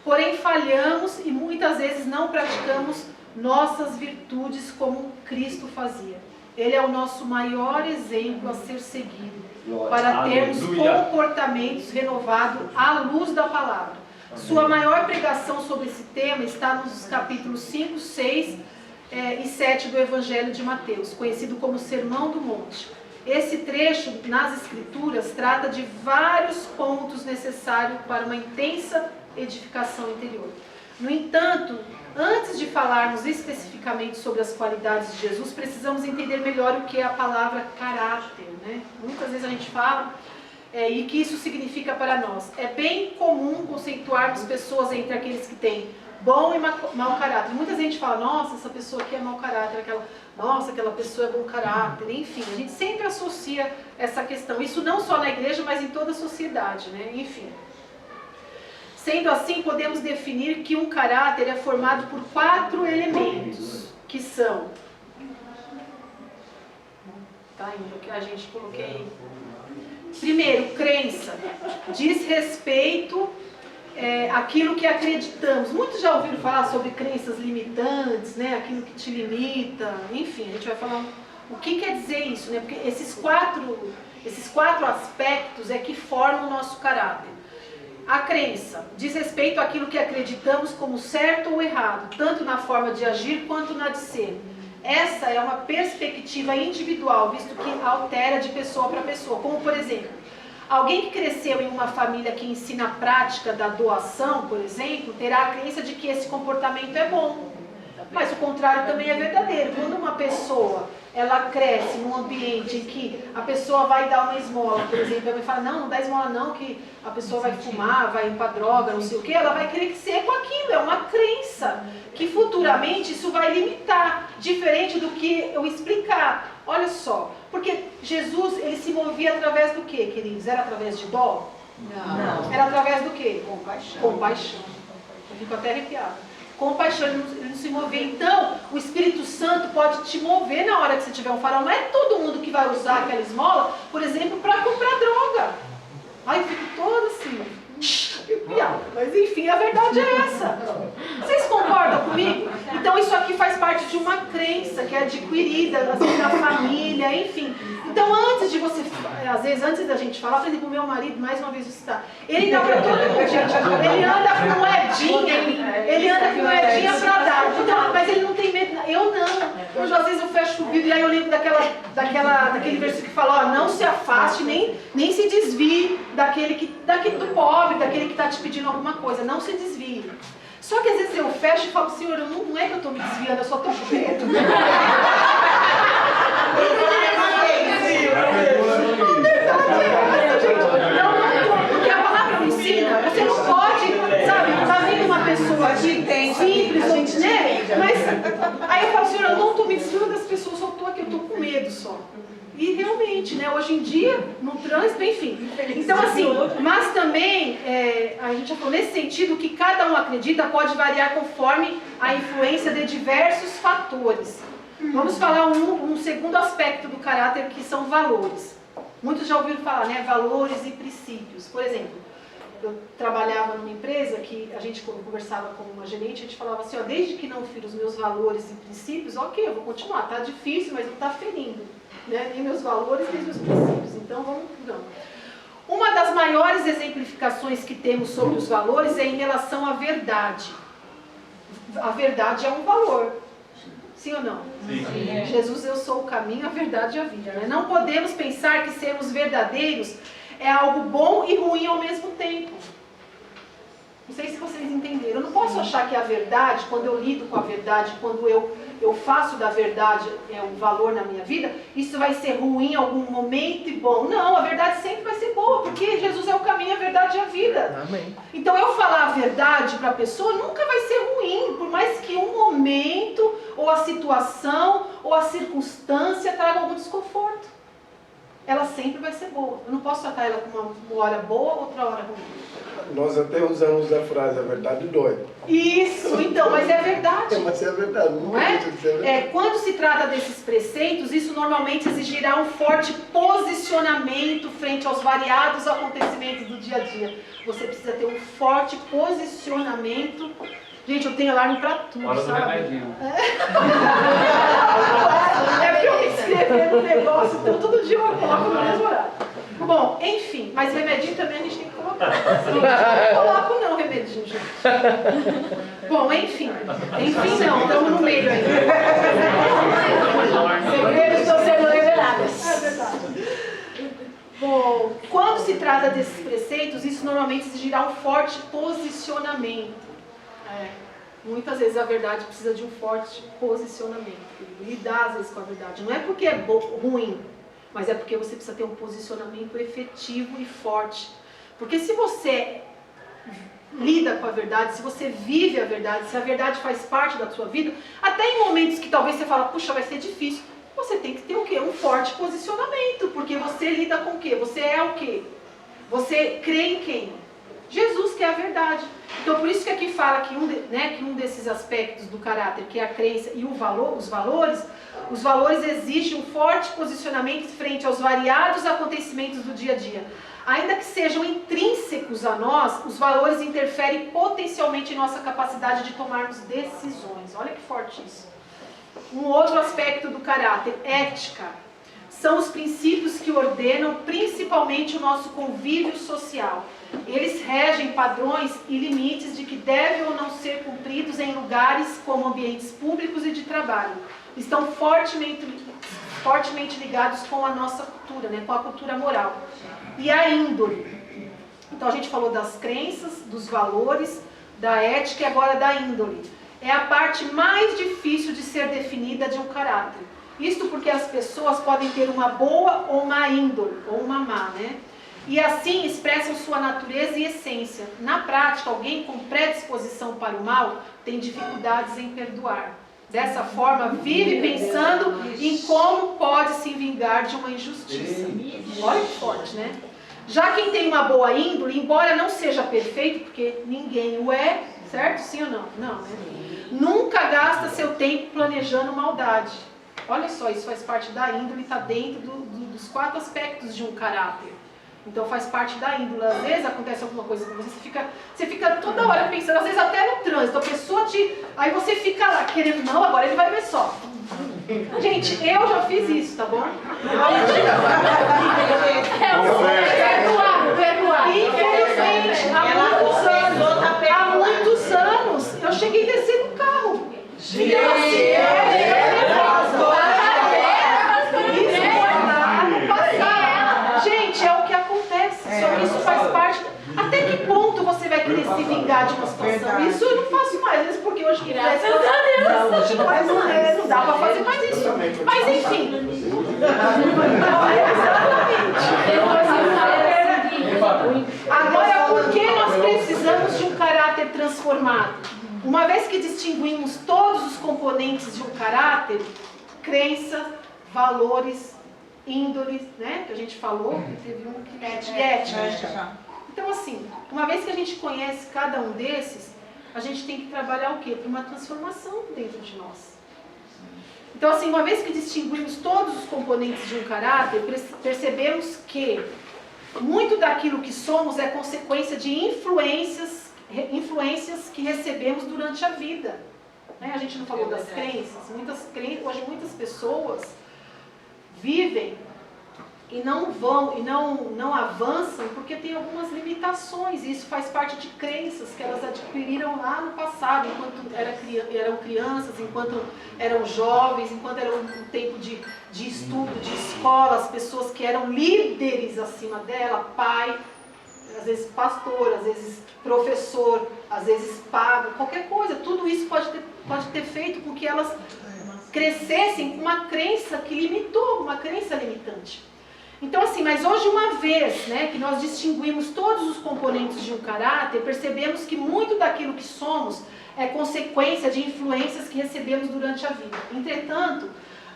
Porém, falhamos e muitas vezes não praticamos nossas virtudes como Cristo fazia. Ele é o nosso maior exemplo a ser seguido, para termos comportamentos renovados à luz da palavra. Sua maior pregação sobre esse tema está nos capítulos 5, 6 e 7 do Evangelho de Mateus, conhecido como Sermão do Monte. Esse trecho nas Escrituras trata de vários pontos necessários para uma intensa edificação interior. No entanto, Antes de falarmos especificamente sobre as qualidades de Jesus, precisamos entender melhor o que é a palavra caráter, né? Muitas vezes a gente fala e que isso significa para nós. É bem comum conceituarmos pessoas entre aqueles que têm bom e mau caráter. Muita gente fala, nossa, essa pessoa aqui é mau caráter, nossa, aquela pessoa é bom caráter, enfim, a gente sempre associa essa questão. Isso não só na igreja, mas em toda a sociedade, né? Enfim. Sendo assim, podemos definir que um caráter é formado por 4 elementos, que são... Tá indo que a gente coloquei. Primeiro, crença. Diz respeito àquilo que acreditamos. Muitos já ouviram falar sobre crenças limitantes, né? Aquilo que te limita. Enfim, a gente vai falar o que quer dizer isso, né? Porque esses quatro aspectos é que formam o nosso caráter. A crença diz respeito àquilo que acreditamos como certo ou errado, tanto na forma de agir quanto na de ser. Essa é uma perspectiva individual, visto que altera de pessoa para pessoa. Como, por exemplo, alguém que cresceu em uma família que ensina a prática da doação, por exemplo, terá a crença de que esse comportamento é bom. Mas o contrário também é verdadeiro. Quando uma pessoa ela cresce num ambiente em que a pessoa vai dar uma esmola, por exemplo, ela fala, não dá esmola não, que a pessoa vai fumar, vai ir para droga, não sei o que, ela vai crescer com aquilo, é uma crença, que futuramente isso vai limitar, diferente do que eu explicar. Olha só, porque Jesus, ele se movia através do que, queridos? Era através de dó? Não. Era através do que? Compaixão. Compaixão. Eu fico até arrepiada. Compaixão, ele não se movia. Então, o Espírito Santo pode te mover na hora que você tiver um farol. Não é todo mundo que vai usar aquela esmola, por exemplo, para comprar droga. Ai, eu fico toda assim, mas enfim, a verdade é essa. Vocês concordam comigo? Então isso aqui faz parte de uma crença que é adquirida assim, na família, enfim. Então antes de você, às vezes antes da gente falar, por exemplo, o meu marido, mais uma vez eu citar, ele dá para todo mundo, gente. Ele anda com moedinha para dar. Então, mas ele não tem medo, eu não. Hoje às vezes eu fecho o vidro e aí eu lembro daquele versículo que fala, ó, não se afaste, nem se desvie do pobre, daquele que está te pedindo alguma coisa, não se desvie. Só que às vezes eu fecho e falo, Senhor, não é que eu estou me desviando, eu só estou com medo. Porque a palavra me ensina, você não pode, sabe, tá vindo uma pessoa aqui, simples, né? Mas aí eu falo, Senhor, eu não estou me desviando das pessoas, só estou aqui, eu estou com medo só. E realmente, né, hoje em dia, no trânsito, enfim. Então assim, mas também, a gente já falou nesse sentido que cada um acredita pode variar conforme a influência de diversos fatores. Vamos falar um segundo aspecto do caráter, que são valores. Muitos já ouviram falar, né, valores e princípios. Por exemplo, eu trabalhava numa empresa que a gente conversava com uma gerente, a gente falava assim, ó, desde que não firo os meus valores e princípios, ok, eu vou continuar, tá difícil, mas não tá ferindo. Né? Nem meus valores, nem meus princípios. Então, vamos. Uma das maiores exemplificações que temos sobre os valores é em relação à verdade. A verdade é um valor. Sim ou não? Sim. Jesus, eu sou o caminho, a verdade e a vida. Né? Não podemos pensar que sermos verdadeiros é algo bom e ruim ao mesmo tempo. Não sei se vocês entenderam. Eu não posso achar que a verdade, quando eu lido com a verdade, quando eu faço da verdade um valor na minha vida, isso vai ser ruim em algum momento e bom. Não, a verdade sempre vai ser boa, porque Jesus é o caminho, a verdade e a vida. Amém. Então eu falar a verdade para a pessoa nunca vai ser ruim, por mais que um momento, ou a situação, ou a circunstância traga algum desconforto. Ela sempre vai ser boa. Eu não posso tratar ela com uma hora boa, outra hora ruim. Nós até usamos a frase, a verdade dói. Isso, então, mas é verdade. Mas é verdade, não é? Quando se trata desses preceitos, isso normalmente exigirá um forte posicionamento frente aos variados acontecimentos do dia a dia. Você precisa ter um forte posicionamento. Gente, eu tenho alarme pra tudo, sabe? É porque eu me inscrevi no negócio, então todo dia eu coloco no mesmo horário. Bom, enfim, mas remedinho também a gente tem que colocar. Não coloco não, remedinho, gente. Bom, enfim. Enfim não, estamos no meio aí. Segredos estão sendo revelados. É verdade. Bom, quando se trata desses preceitos, isso normalmente exigirá um forte posicionamento. muitas vezes a verdade precisa de um forte posicionamento. Lidar às vezes com a verdade. Não é porque é ruim, mas é porque você precisa ter um posicionamento efetivo e forte. Porque se você lida com a verdade, se você vive a verdade, se a verdade faz parte da sua vida, até em momentos que talvez você fala, puxa, vai ser difícil, você tem que ter o quê? Um forte posicionamento, porque você lida com o quê? Você é o quê? Você crê em quem? Jesus, que é a verdade. Então, por isso que aqui fala que um desses aspectos do caráter, que é a crença e os valores exigem um forte posicionamento frente aos variados acontecimentos do dia a dia. Ainda que sejam intrínsecos a nós, os valores interferem potencialmente em nossa capacidade de tomarmos decisões. Olha que forte isso. Um outro aspecto do caráter, ética, são os princípios que ordenam principalmente o nosso convívio social. Eles regem padrões e limites de que devem ou não ser cumpridos em lugares como ambientes públicos e de trabalho. Estão fortemente ligados com a nossa cultura, com a cultura moral. E a índole. Então a gente falou das crenças, dos valores, da ética e agora da índole. É a parte mais difícil de ser definida de um caráter. Isto porque as pessoas podem ter uma boa ou má índole, ou uma má, E assim expressam sua natureza e essência. Na prática, alguém com predisposição para o mal tem dificuldades em perdoar. Dessa forma, vive pensando em como pode se vingar de uma injustiça. Olha que forte, Já quem tem uma boa índole, embora não seja perfeito, porque ninguém o é, certo? Sim ou não? Não, Nunca gasta seu tempo planejando maldade. Olha só, isso faz parte da índole, está dentro dos 4 aspectos de um caráter. Então faz parte da índole. Às vezes acontece alguma coisa com você, você fica toda hora pensando, às vezes até no trânsito, a pessoa aí você fica lá querendo, não, agora ele vai ver só. Gente, eu já fiz isso, tá bom? Perdoar. Infelizmente, há muitos anos, eu cheguei a descer no carro. Gente, é o que acontece. Isso faz parte. Até que ponto você vai querer se vingar de uma situação? Isso eu não faço mais, isso porque hoje graças a Deus. Mas não dá pra fazer mais isso. Mas enfim. Agora, por que nós precisamos de um caráter transformado? Uma vez que distinguimos todos os componentes de um caráter, crença, valores, índoles, que a gente falou, teve um que é ética. Então, assim, uma vez que a gente conhece cada um desses, a gente tem que trabalhar o quê? Para uma transformação dentro de nós. Então, assim, uma vez que distinguimos todos os componentes de um caráter, percebemos que muito daquilo que somos é consequência de influências que recebemos durante a vida. A gente não falou das crenças. Hoje muitas pessoas vivem e não avançam porque tem algumas limitações. E isso faz parte de crenças que elas adquiriram lá no passado, enquanto eram crianças, enquanto eram jovens, enquanto era um tempo de estudo, de escola, as pessoas que eram líderes acima dela, pai, às vezes pastor, às vezes professor, às vezes padre, qualquer coisa. Tudo isso pode ter feito com que elas crescessem com uma crença que limitou, uma crença limitante. Então assim, mas hoje uma vez que nós distinguimos todos os componentes de um caráter, percebemos que muito daquilo que somos é consequência de influências que recebemos durante a vida. Entretanto,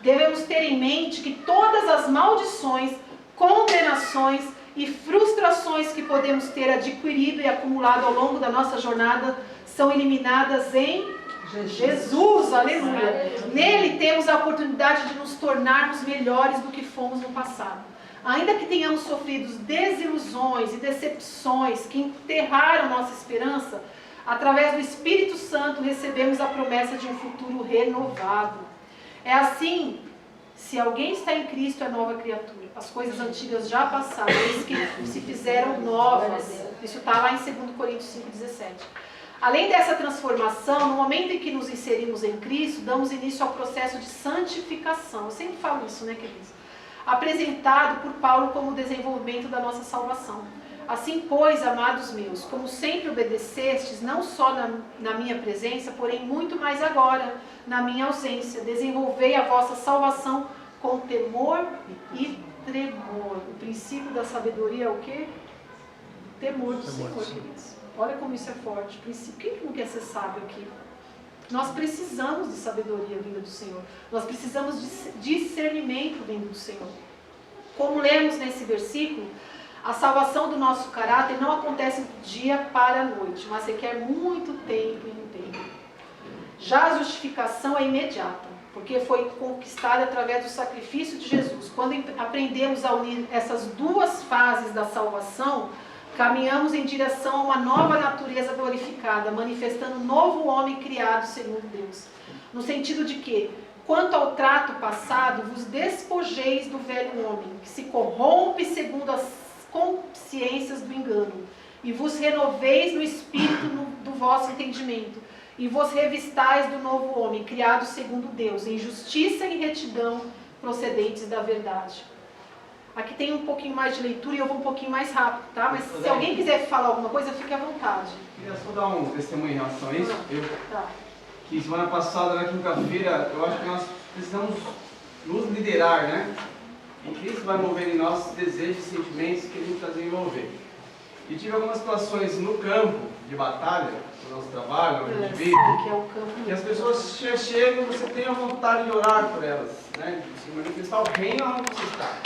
devemos ter em mente que todas as maldições, condenações e frustrações que podemos ter adquirido e acumulado ao longo da nossa jornada são eliminadas em Jesus, aleluia. Nele temos a oportunidade de nos tornarmos melhores do que fomos no passado. Ainda que tenhamos sofrido desilusões e decepções que enterraram nossa esperança, através do Espírito Santo recebemos a promessa de um futuro renovado. É assim, se alguém está em Cristo é nova criatura. As coisas antigas já passaram, eis que se fizeram novas. Isso está lá em 2 Coríntios 5,17. Além dessa transformação, no momento em que nos inserimos em Cristo, damos início ao processo de santificação. Eu sempre falo isso, queridos? Apresentado por Paulo como o desenvolvimento da nossa salvação. Assim, pois, amados meus, como sempre obedecestes, não só na minha presença, porém muito mais agora, na minha ausência, desenvolvei a vossa salvação com temor e tremor. O princípio da sabedoria é o quê? Temor do Senhor, queridos. Olha como isso é forte. Quem que não quer ser sábio aqui? Nós precisamos de sabedoria vinda do Senhor. Nós precisamos de discernimento vindo do Senhor. Como lemos nesse versículo, a salvação do nosso caráter não acontece do dia para a noite, mas requer muito tempo e empenho. Já a justificação é imediata, porque foi conquistada através do sacrifício de Jesus. Quando aprendemos a unir essas duas fases da salvação, caminhamos em direção a uma nova natureza glorificada, manifestando um novo homem criado segundo Deus. No sentido de que, quanto ao trato passado, vos despojeis do velho homem, que se corrompe segundo as consciências do engano, e vos renoveis no espírito do vosso entendimento, e vos revistais do novo homem, criado segundo Deus, em justiça e retidão procedentes da verdade. Aqui tem um pouquinho mais de leitura e eu vou um pouquinho mais rápido, tá? Mas se alguém quiser falar alguma coisa, fique à vontade. Queria só dar um testemunho em relação a isso. Tá. Que semana passada, na quinta-feira, eu acho que nós precisamos nos liderar, né? E Cristo vai mover em nós desejos e sentimentos que a gente está desenvolver. E tive algumas situações no campo de batalha, no nosso trabalho, onde a gente vive, Que é o campo. que as pessoas chegam e você tem a vontade de orar por elas, né? De se manifestar o reino onde você está.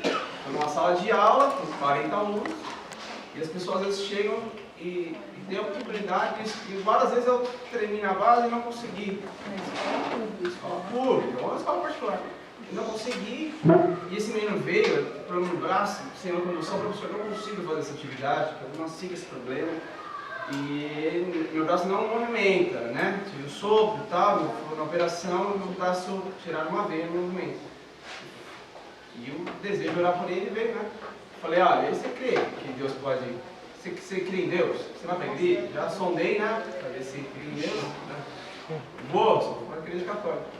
Estou numa sala de aula, com 40 alunos, e as pessoas às vezes chegam e têm a oportunidade, e várias vezes eu terminei a base e não consegui. Escola pública, ou escola particular. Eu não consegui, e esse menino veio para o meu braço, Senhor, quando eu sou professor, eu não consigo fazer essa atividade, eu não sigo esse problema. E meu braço não movimenta, né? Tive um sopro e tal, na operação, meu braço tiraram uma veia no movimento. E o desejo de orar por ele veio, né? Falei, olha, você crê que Deus pode... Você crê em Deus? Você vai para a igreja? Já sondei, né? Para ver se crê em Deus, né? Vou, sou uma igreja católica.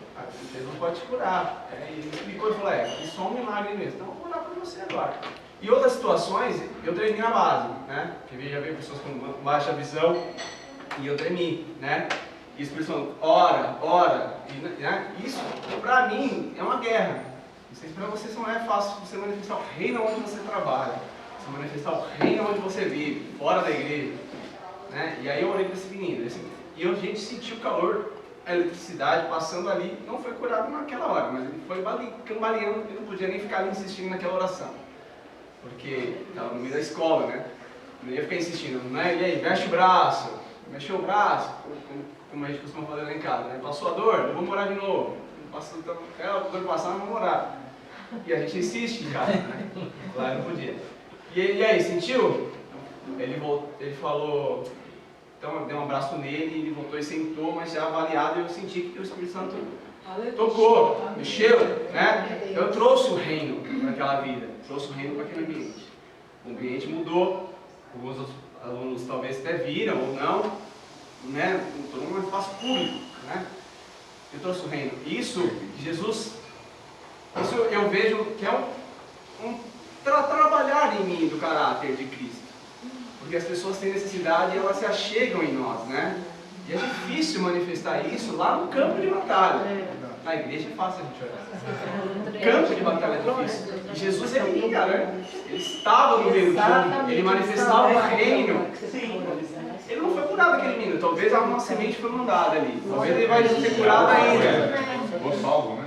Jesus pode te curar. E ele explicou e falou, isso é um milagre mesmo. Então eu vou orar por você agora. Em outras situações, eu treinei na base, né? Porque já veio pessoas com baixa visão e eu tremi, né? E as pessoas, ora, né? Isso, pra mim, é uma guerra. Não sei se pra vocês não é fácil você manifestar o reino onde você trabalha, você manifestar o reino onde você vive, fora da igreja, né? E aí eu orei para esse menino, e a gente sentiu o calor, a eletricidade passando ali, não foi curado naquela hora, mas ele foi cambaleando, ele não podia nem ficar ali insistindo naquela oração. Porque estava no meio da escola, né? Não ia ficar insistindo, né? E aí, mexe o braço, mexeu o braço, como a gente costuma fazer lá em casa, né? Passou a dor, vamos orar de novo. Passou a dor passar, vamos orar. E a gente insiste já, né? Lá não podia. E aí, sentiu? Ele falou, então eu dei um abraço nele, ele voltou e sentou, mas já avaliado eu senti que o Espírito Santo tocou, mexeu, né? Eu trouxe o reino para aquela vida, trouxe o reino para aquele ambiente. O ambiente mudou, alguns outros alunos talvez até viram ou não, né? Todo mundo espaço público, né? Eu trouxe o reino. Isso, Jesus, isso eu vejo que é trabalhar em mim do caráter de Cristo. Porque as pessoas têm necessidade e elas se achegam em nós, né? E é difícil manifestar isso lá no campo de batalha. Na igreja é fácil a gente orar. Campo de batalha é difícil. E Jesus ia, né? Ele estava no meio do povo, ele manifestava o reino. Ele não foi curado aquele menino, talvez uma semente foi mandada ali. Talvez ele vai ser curado ainda. Ficou salvo, né?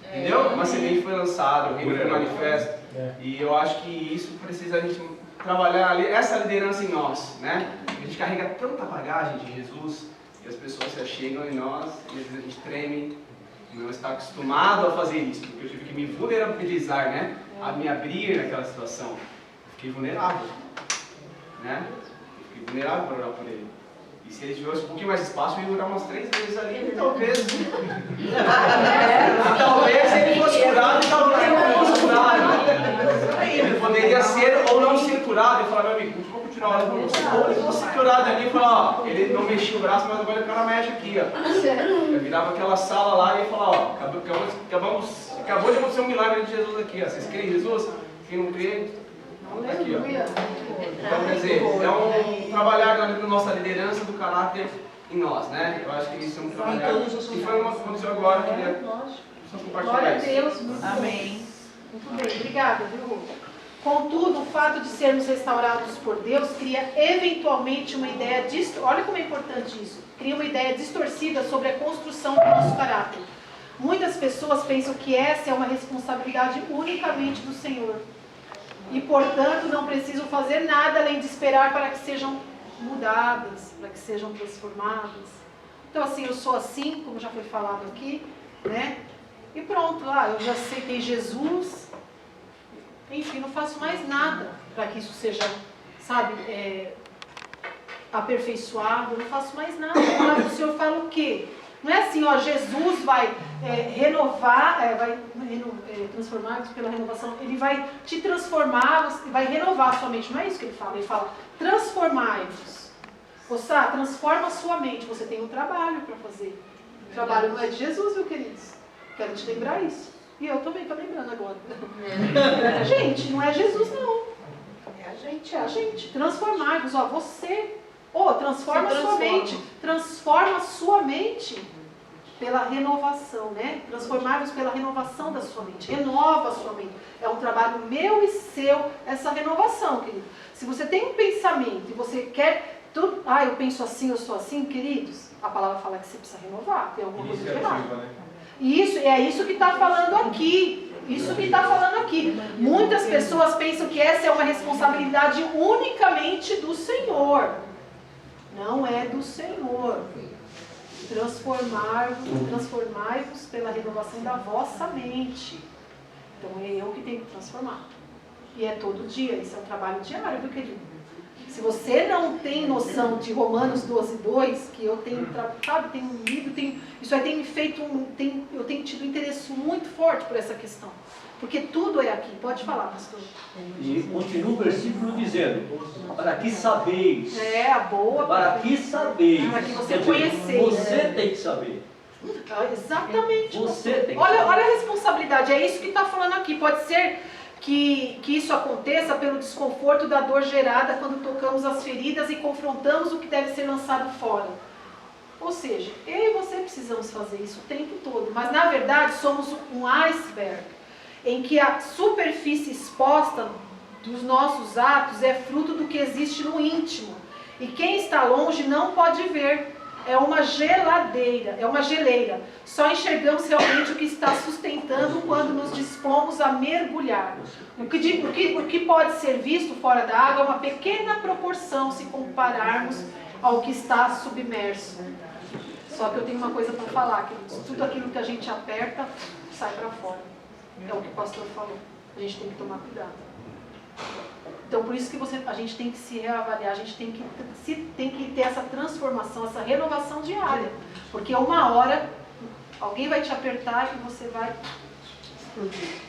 Entendeu? Uma semente foi lançada, o reino foi manifesto. E eu acho que isso precisa a gente trabalhar ali, essa liderança em nós, né? A gente carrega tanta bagagem de Jesus e as pessoas se achegam em nós e às vezes a gente treme, não está acostumado a fazer isso, porque eu tive que me vulnerabilizar, né? A me abrir naquela situação. Eu fiquei vulnerável, né? Eu fiquei vulnerável para orar por ele. E se ele tivesse um pouquinho mais de espaço, eu ia orar umas 3 vezes ali, e talvez ele fosse curado e talvez ele não fosse curado. Ele poderia ser ou não ser curado e falar, meu amigo, vou continuar orando por você. Ou ele fosse curado ali e falar, ó, ele não mexia o braço, mas agora ele cara mexe aqui, ó. Eu virava aquela sala lá e ia falar, ó, acabou de acontecer um milagre de Jesus aqui, ó. Vocês creem em Jesus? Quem não crê, Aqui, ó. Então, quer dizer, é um trabalhar da nossa liderança, do caráter em nós, né? Eu acho que isso é um trabalhar. E foi uma que aconteceu agora, que queria só compartilhar Glória a isso. Deus, muito bem. Muito bem, obrigada, viu? Contudo, o fato de sermos restaurados por Deus cria eventualmente uma ideia, olha como é importante isso, cria uma ideia distorcida sobre a construção do nosso caráter. Muitas pessoas pensam que essa é uma responsabilidade unicamente do Senhor e, portanto, não precisam fazer nada além de esperar para que sejam mudadas, para que sejam transformadas. Então, assim, eu sou assim, como já foi falado aqui, né? E pronto, eu já aceitei Jesus, enfim, não faço mais nada para que isso seja, sabe, aperfeiçoado, não faço mais nada. A palavra do Senhor fala o quê? Não é assim, Jesus vai renovar, transformar-vos pela renovação, ele vai te transformar, vai renovar a sua mente, não é isso que ele fala transformai-vos. Você transforma a sua mente, você tem um trabalho para fazer. O trabalho não é de Jesus, viu, queridos? Quero te lembrar isso. E eu também estou lembrando agora. Gente, não é Jesus, não. É a gente. Transformai-vos, você. Transforma a sua mente. Transforma a sua mente pela renovação, né? Transformai-vos pela renovação da sua mente. Renova a sua mente. É um trabalho meu e seu, essa renovação, querido. Se você tem um pensamento e você quer tudo, eu penso assim, eu sou assim, queridos, a palavra fala que você precisa renovar, tem alguma coisa de errado. Isso, é isso que está falando aqui. Isso que está falando aqui. Muitas pessoas pensam que essa é uma responsabilidade unicamente do Senhor. Não é do Senhor. Transformai-vos pela renovação da vossa mente. Então é eu que tenho que transformar. E é todo dia, isso é um trabalho diário, viu, querido? Se você não tem noção de Romanos 12:2, que eu tenho, tenho lido, isso aí tem me feito, eu tenho tido um interesse muito forte por essa questão. Porque tudo é aqui. Pode falar, pastor. E continua o versículo dizendo, para que sabeis. Boa. Para que sabeis. Para que você conheceis. Você tem que saber. Exatamente. Você tem que olha saber. a responsabilidade, é isso que está falando aqui. Pode ser que isso aconteça pelo desconforto da dor gerada quando tocamos as feridas e confrontamos o que deve ser lançado fora. Ou seja, eu e você precisamos fazer isso o tempo todo, mas na verdade somos um iceberg, em que a superfície exposta dos nossos atos é fruto do que existe no íntimo, e quem está longe não pode ver. É uma geleira. Só enxergamos realmente o que está sustentando quando nos dispomos a mergulhar. O que pode ser visto fora da água é uma pequena proporção se compararmos ao que está submerso. Só que eu tenho uma coisa para falar, queridos. Tudo aquilo que a gente aperta, sai para fora. É o que o pastor falou. A gente tem que tomar cuidado. Então, por isso que a gente tem que se reavaliar, a gente tem que ter essa transformação, essa renovação diária. Porque uma hora, alguém vai te apertar e você vai explodir.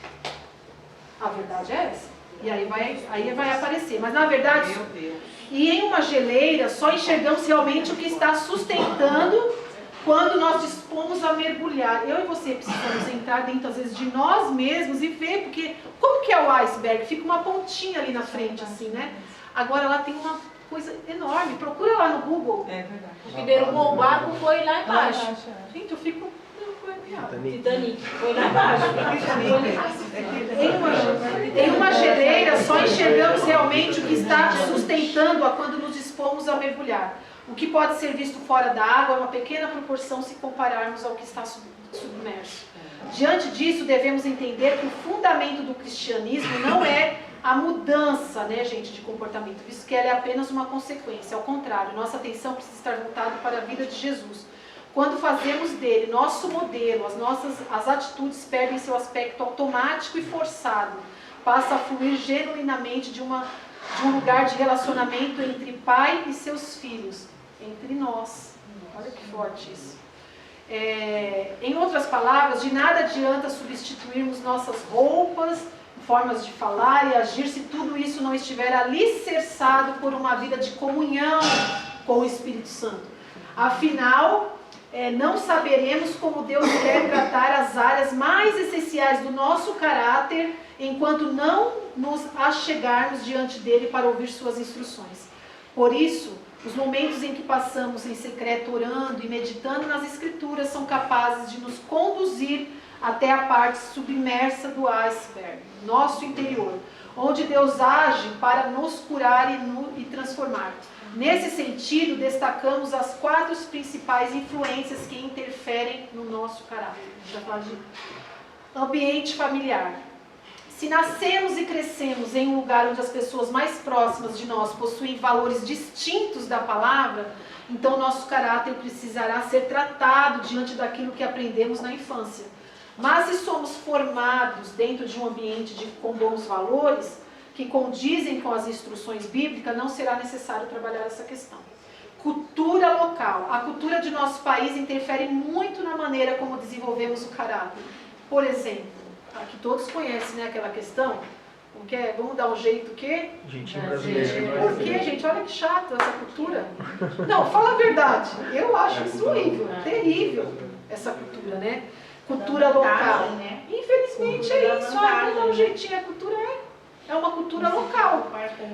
A verdade é essa. E aí vai aparecer. Mas, na verdade, e em uma geleira, só enxergamos realmente o que está sustentando quando nós dispomos a mergulhar. Eu e você precisamos entrar dentro, às vezes, de nós mesmos e ver, porque como que é o iceberg? Fica uma pontinha ali na frente, assim, né? Agora lá tem uma coisa enorme. Procura lá no Google. É verdade. O que derrubou o barco foi lá embaixo. Gente, eu fico... Titanic. Foi lá embaixo. Em uma geleira, só enxergamos realmente o que está sustentando-a quando nos dispomos a mergulhar. O que pode ser visto fora da água é uma pequena proporção se compararmos ao que está submerso. Diante disso, devemos entender que o fundamento do cristianismo não é a mudança, né, gente, de comportamento, visto que ela é apenas uma consequência. Ao contrário, nossa atenção precisa estar voltada para a vida de Jesus. Quando fazemos dele nosso modelo, as atitudes perdem seu aspecto automático e forçado. Passa a fluir genuinamente de um lugar de relacionamento entre pai e seus filhos. Entre nós. Olha que forte isso. Em outras palavras, de nada adianta substituirmos nossas roupas, formas de falar e agir se tudo isso não estiver alicerçado por uma vida de comunhão com o Espírito Santo. Afinal, não saberemos como Deus quer tratar as áreas mais essenciais do nosso caráter enquanto não nos achegarmos diante dele para ouvir suas instruções. Por isso, os momentos em que passamos em secreto orando e meditando nas Escrituras são capazes de nos conduzir até a parte submersa do iceberg, nosso interior, onde Deus age para nos curar e transformar. Nesse sentido, destacamos as 4 principais influências que interferem no nosso caráter. A gente vai falar de ambiente familiar. Se nascemos e crescemos em um lugar onde as pessoas mais próximas de nós possuem valores distintos da palavra, então nosso caráter precisará ser tratado diante daquilo que aprendemos na infância. Mas se somos formados dentro de um ambiente com bons valores, que condizem com as instruções bíblicas, não será necessário trabalhar essa questão. Cultura local. A cultura de nosso país interfere muito na maneira como desenvolvemos o caráter. Por exemplo, aqui todos conhecem, né, aquela questão, que é, vamos dar um jeito o quê? Jeitinho brasileiro. Por quê, gente? Olha que chato essa cultura. Não, fala a verdade. Eu acho isso horrível, terrível, essa cultura, né? Cultura local. Infelizmente é isso. Vamos dar um jeitinho. A cultura é uma cultura local.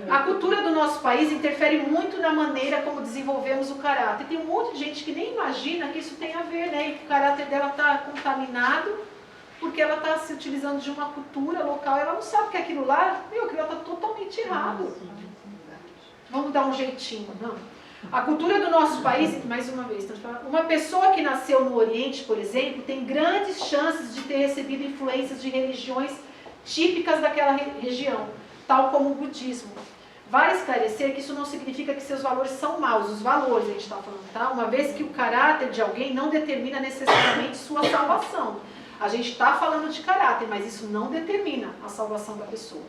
A cultura do nosso país interfere muito na maneira como desenvolvemos o caráter. Tem um monte de gente que nem imagina que isso tem a ver, né? E que o caráter dela está contaminado porque ela está se utilizando de uma cultura local. Ela não sabe que aquilo lá, aquilo está totalmente errado. Vamos dar um jeitinho, não? A cultura do nosso país, mais uma vez, uma pessoa que nasceu no Oriente, por exemplo, tem grandes chances de ter recebido influências de religiões típicas daquela região, tal como o budismo. Vale esclarecer que isso não significa que seus valores são maus, os valores a gente está falando, tá? Uma vez que o caráter de alguém não determina necessariamente sua salvação. A gente está falando de caráter, mas isso não determina a salvação da pessoa.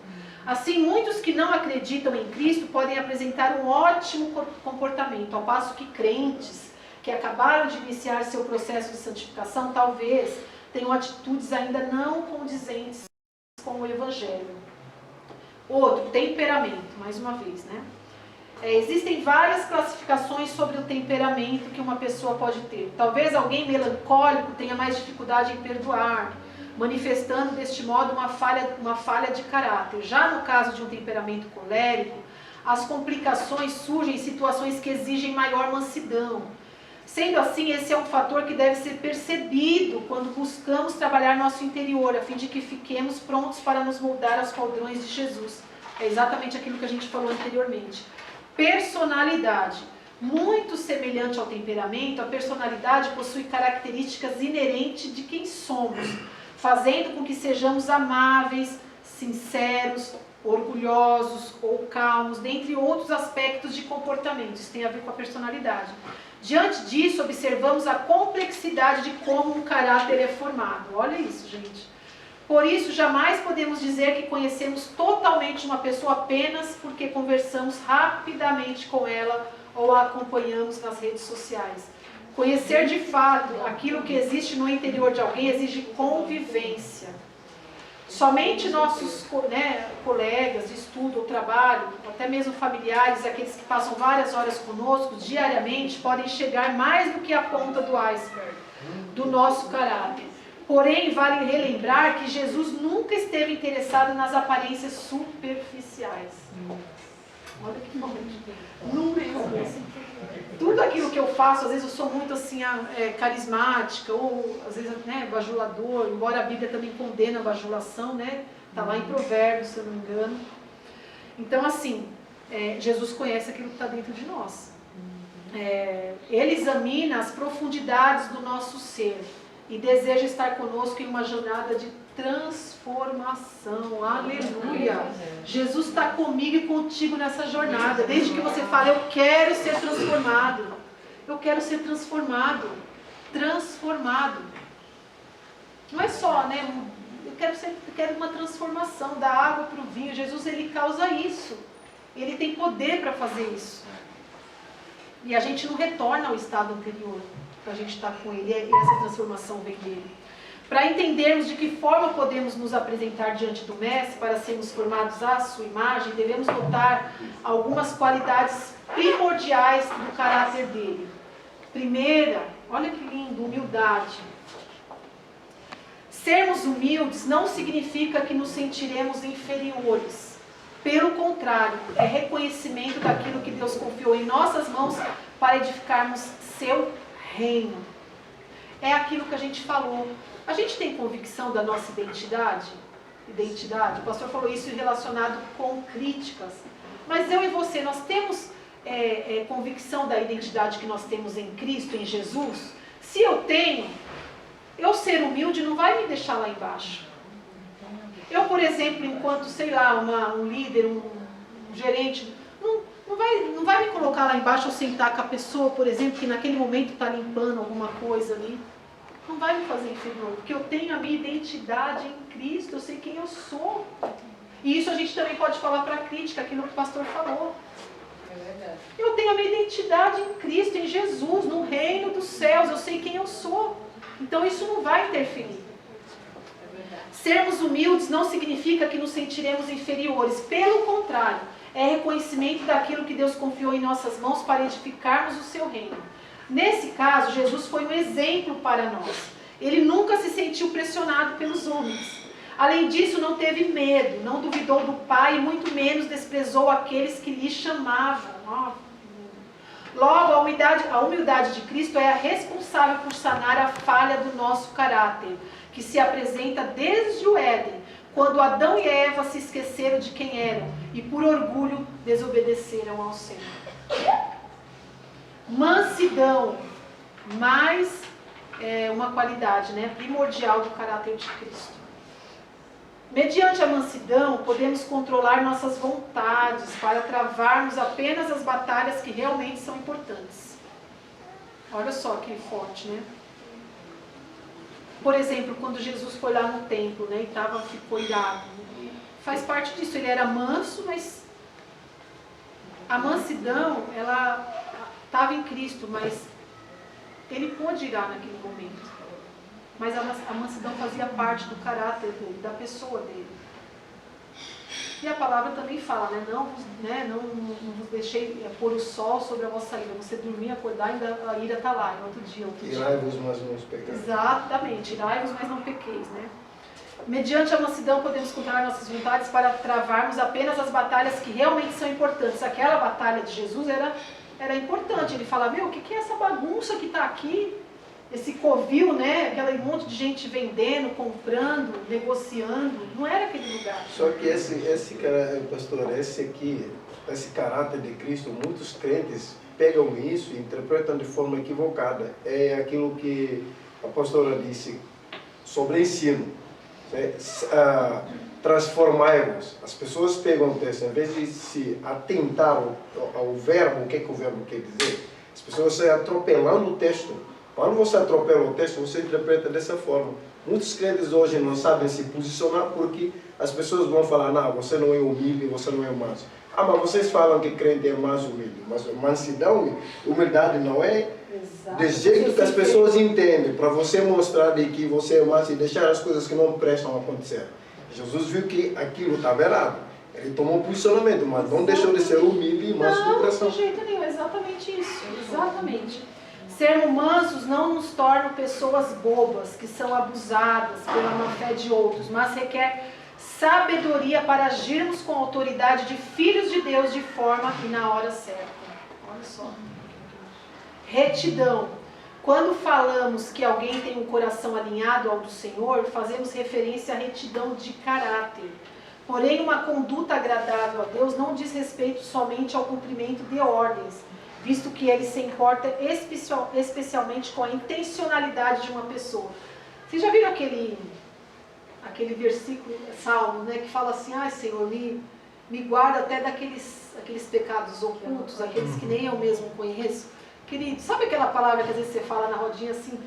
Assim, muitos que não acreditam em Cristo podem apresentar um ótimo comportamento, ao passo que crentes que acabaram de iniciar seu processo de santificação, talvez tenham atitudes ainda não condizentes com o Evangelho. Outro, temperamento, mais uma vez, né? Existem várias classificações sobre o temperamento que uma pessoa pode ter. Talvez alguém melancólico tenha mais dificuldade em perdoar, manifestando deste modo uma falha de caráter. Já no caso de um temperamento colérico, as complicações surgem em situações que exigem maior mansidão. Sendo assim, esse é um fator que deve ser percebido quando buscamos trabalhar nosso interior, a fim de que fiquemos prontos para nos moldar aos padrões de Jesus. É exatamente aquilo que a gente falou anteriormente. Personalidade. Muito semelhante ao temperamento, a personalidade possui características inerentes de quem somos, fazendo com que sejamos amáveis, sinceros, orgulhosos ou calmos, dentre outros aspectos de comportamento. Isso tem a ver com a personalidade. Diante disso, observamos a complexidade de como um caráter é formado. Olha isso, gente. Por isso, jamais podemos dizer que conhecemos totalmente uma pessoa apenas porque conversamos rapidamente com ela ou a acompanhamos nas redes sociais. Conhecer de fato aquilo que existe no interior de alguém exige convivência. Somente nossos colegas de estudo ou trabalho, até mesmo familiares, aqueles que passam várias horas conosco diariamente, podem chegar mais do que a ponta do iceberg do nosso caráter. Porém, vale relembrar que Jesus nunca esteve interessado nas aparências superficiais. Olha que bom. Nunca. Tudo aquilo que eu faço, às vezes eu sou muito assim, carismática, ou às vezes, bajulador, embora a Bíblia também condena a bajulação, né? Está lá em Provérbios, se eu não me engano. Então, assim, Jesus conhece aquilo que está dentro de nós. Ele examina as profundidades do nosso ser e deseja estar conosco em uma jornada de transformação. Aleluia! Jesus está comigo e contigo nessa jornada. Desde que você fala, eu quero ser transformado. Eu quero ser transformado. Transformado. Não é só, eu quero uma transformação da água para o vinho. Jesus, ele causa isso. Ele tem poder para fazer isso. E a gente não retorna ao estado anterior. A gente está com ele, e essa transformação vem dele. Para entendermos de que forma podemos nos apresentar diante do Mestre para sermos formados à sua imagem, devemos notar algumas qualidades primordiais do caráter dele. Primeira, olha que lindo, humildade. Sermos humildes não significa que nos sentiremos inferiores. Pelo contrário, é reconhecimento daquilo que Deus confiou em nossas mãos para edificarmos seu reino. É aquilo que a gente falou. A gente tem convicção da nossa identidade? O pastor falou isso relacionado com críticas. Mas eu e você, nós temos convicção da identidade que nós temos em Cristo, em Jesus? Se eu tenho, eu ser humilde não vai me deixar lá embaixo. Eu, por exemplo, enquanto, sei lá, um líder, um gerente, não vai me colocar lá embaixo ou sentar com a pessoa, por exemplo, que naquele momento está limpando alguma coisa ali. Não vai me fazer inferior, porque eu tenho a minha identidade em Cristo, eu sei quem eu sou. E isso a gente também pode falar para a crítica, aquilo que o pastor falou. É verdade. Eu tenho a minha identidade em Cristo, em Jesus, no reino dos céus, eu sei quem eu sou. Então isso não vai interferir. Sermos humildes não significa que nos sentiremos inferiores. Pelo contrário, é reconhecimento daquilo que Deus confiou em nossas mãos para edificarmos o seu reino. Nesse caso, Jesus foi um exemplo para nós. Ele nunca se sentiu pressionado pelos homens. Além disso, não teve medo, não duvidou do Pai e muito menos desprezou aqueles que lhe chamavam. Logo, a humildade de Cristo é a responsável por sanar a falha do nosso caráter, que se apresenta desde o Éden, quando Adão e Eva se esqueceram de quem eram e por orgulho desobedeceram ao Senhor. Mansidão, mais uma qualidade, primordial do caráter de Cristo. Mediante a mansidão, podemos controlar nossas vontades para travarmos apenas as batalhas que realmente são importantes. Olha só que forte, né? Por exemplo, quando Jesus foi lá no templo, e ficou irado. Faz parte disso, ele era manso, mas a mansidão, ela estava em Cristo, mas ele pôde irar naquele momento. Mas a mansidão fazia parte do caráter dele, da pessoa dele. E a palavra também fala, não vos deixei pôr o sol sobre a vossa ira. Você dormir, acordar, ainda a ira está lá, no outro dia. Irai-vos, mas não pequeis. Exatamente, irai-vos, mas não pequeis, Mediante a mansidão podemos controlar nossas vontades para travarmos apenas as batalhas que realmente são importantes. Aquela batalha de Jesus era importante. Ele fala, o que é essa bagunça que está aqui? Esse covil, aquele monte de gente vendendo, comprando, negociando, não era aquele lugar. Só que esse caráter de Cristo, muitos crentes pegam isso e interpretam de forma equivocada. É aquilo que a pastora disse sobre ensino. Transformai-vos. As pessoas pegam o texto, em vez de se atentar ao verbo, o que o verbo quer dizer, as pessoas saem atropelando o texto. Quando você atropela o texto, você interpreta dessa forma. Muitos crentes hoje não sabem se posicionar porque as pessoas vão falar, não, você não é humilde, você não é manso. Mas vocês falam que crente é mais humilde. Mas mansidão, humildade não é de jeito que as pessoas entendem, para você mostrar de que você é manso e deixar as coisas que não prestam acontecer. Jesus viu que aquilo estava errado. Ele tomou posicionamento, mas não deixou de ser humilde e manso do coração. Não, de jeito nenhum, exatamente isso. Exatamente. Sermos mansos não nos torna pessoas bobas, que são abusadas pela má fé de outros, mas requer sabedoria para agirmos com autoridade de filhos de Deus de forma e na hora certa. Olha só. Retidão. Quando falamos que alguém tem um coração alinhado ao do Senhor, fazemos referência à retidão de caráter. Porém, uma conduta agradável a Deus não diz respeito somente ao cumprimento de ordens, visto que ele se importa especialmente com a intencionalidade de uma pessoa. Vocês já viram aquele versículo, Salmo, que fala assim, Senhor, me guarda até daqueles pecados ocultos, aqueles que nem eu mesmo conheço. Querido, sabe aquela palavra que às vezes você fala na rodinha assim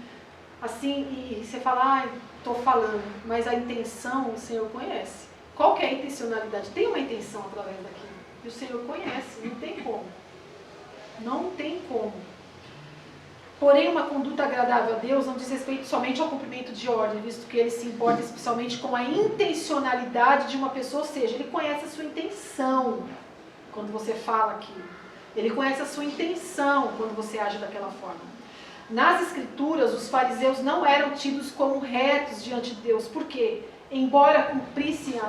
e você fala, estou falando, mas a intenção o Senhor conhece. Qual que é a intencionalidade? Tem uma intenção através daquilo, e o Senhor conhece, não tem como. Não tem como. Porém, uma conduta agradável a Deus não diz respeito somente ao cumprimento de ordem, visto que ele se importa especialmente com a intencionalidade de uma pessoa, ou seja, ele conhece a sua intenção quando você fala aquilo. Ele conhece a sua intenção quando você age daquela forma. Nas Escrituras, os fariseus não eram tidos como retos diante de Deus. Por quê? Embora cumprissem a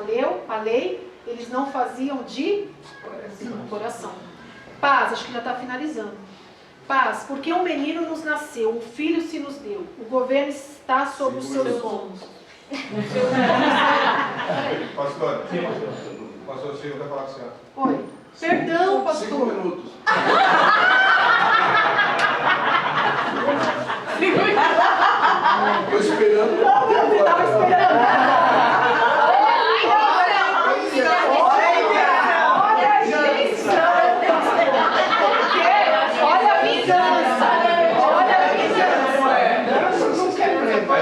lei, eles não faziam de coração. Paz, acho que já está finalizando. Paz, porque um menino nos nasceu, um filho se nos deu. O governo está sobre os seus ombros. Pastor, pastor Silvio vai falar com a senhora. Oi. Perdão, pastor. 5 minutos. Estou esperando. Não, eu estava esperando. Olha a vingança. Olha a vingança.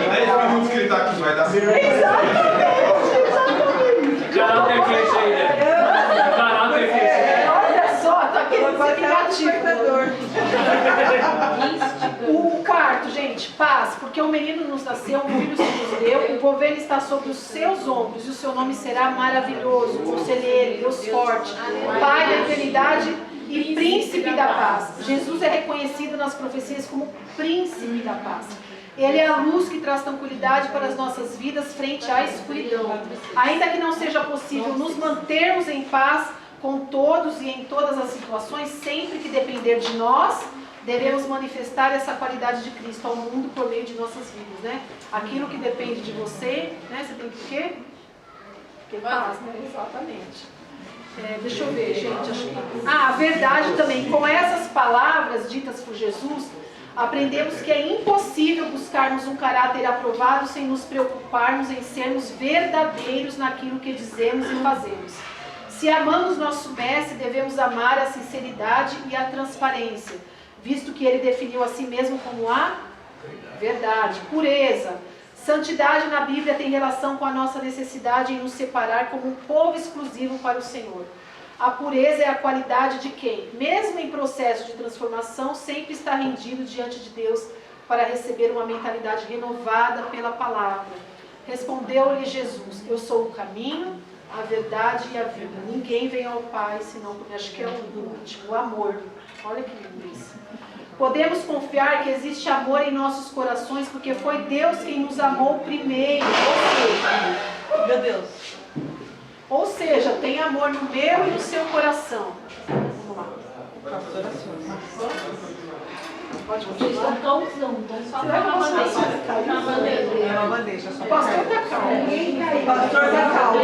10 minutos que ele está aqui, vai dar certo. Caráter fez aí, né? Caráter fez. Olha só, tá querendo ser vingativo. O quarto, gente, paz, porque um menino nos nasceu, um filho se nos deu, o governo está sobre os seus ombros e o seu nome será maravilhoso, conselheiro, Deus forte, Pai da eternidade e príncipe da paz. Jesus é reconhecido nas profecias como príncipe da paz. Ele é a luz que traz tranquilidade para as nossas vidas frente à escuridão. Ainda que não seja possível nos mantermos em paz com todos e em todas as situações, sempre que depender de nós, devemos manifestar essa qualidade de Cristo ao mundo por meio de nossas vidas, né? Aquilo que depende de você, né? Você tem que o quê? Que paz, né? Exatamente. Deixa eu ver, gente. Acho que... a verdade também. Com essas palavras ditas por Jesus, aprendemos que é impossível buscarmos um caráter aprovado sem nos preocuparmos em sermos verdadeiros naquilo que dizemos e fazemos. Se amamos nosso mestre, devemos amar a sinceridade e a transparência, visto que ele definiu a si mesmo como a verdade, pureza. Santidade na Bíblia tem relação com a nossa necessidade em nos separar como um povo exclusivo para o Senhor. A pureza é a qualidade de quem, mesmo em processo de transformação, sempre está rendido diante de Deus para receber uma mentalidade renovada pela palavra. Respondeu-lhe Jesus: eu sou o caminho, a verdade e a vida. Ninguém vem ao Pai senão por mim. Acho que é o último, o amor. Olha que lindo isso. Podemos confiar que existe amor em nossos corações porque foi Deus quem nos amou primeiro. Meu Deus. Ou seja, tem amor no meu e no seu coração. Vamos lá. Pode continuar. Estão só na bandeja. É uma bandeja. O pastor está calmo. O pastor está calmo.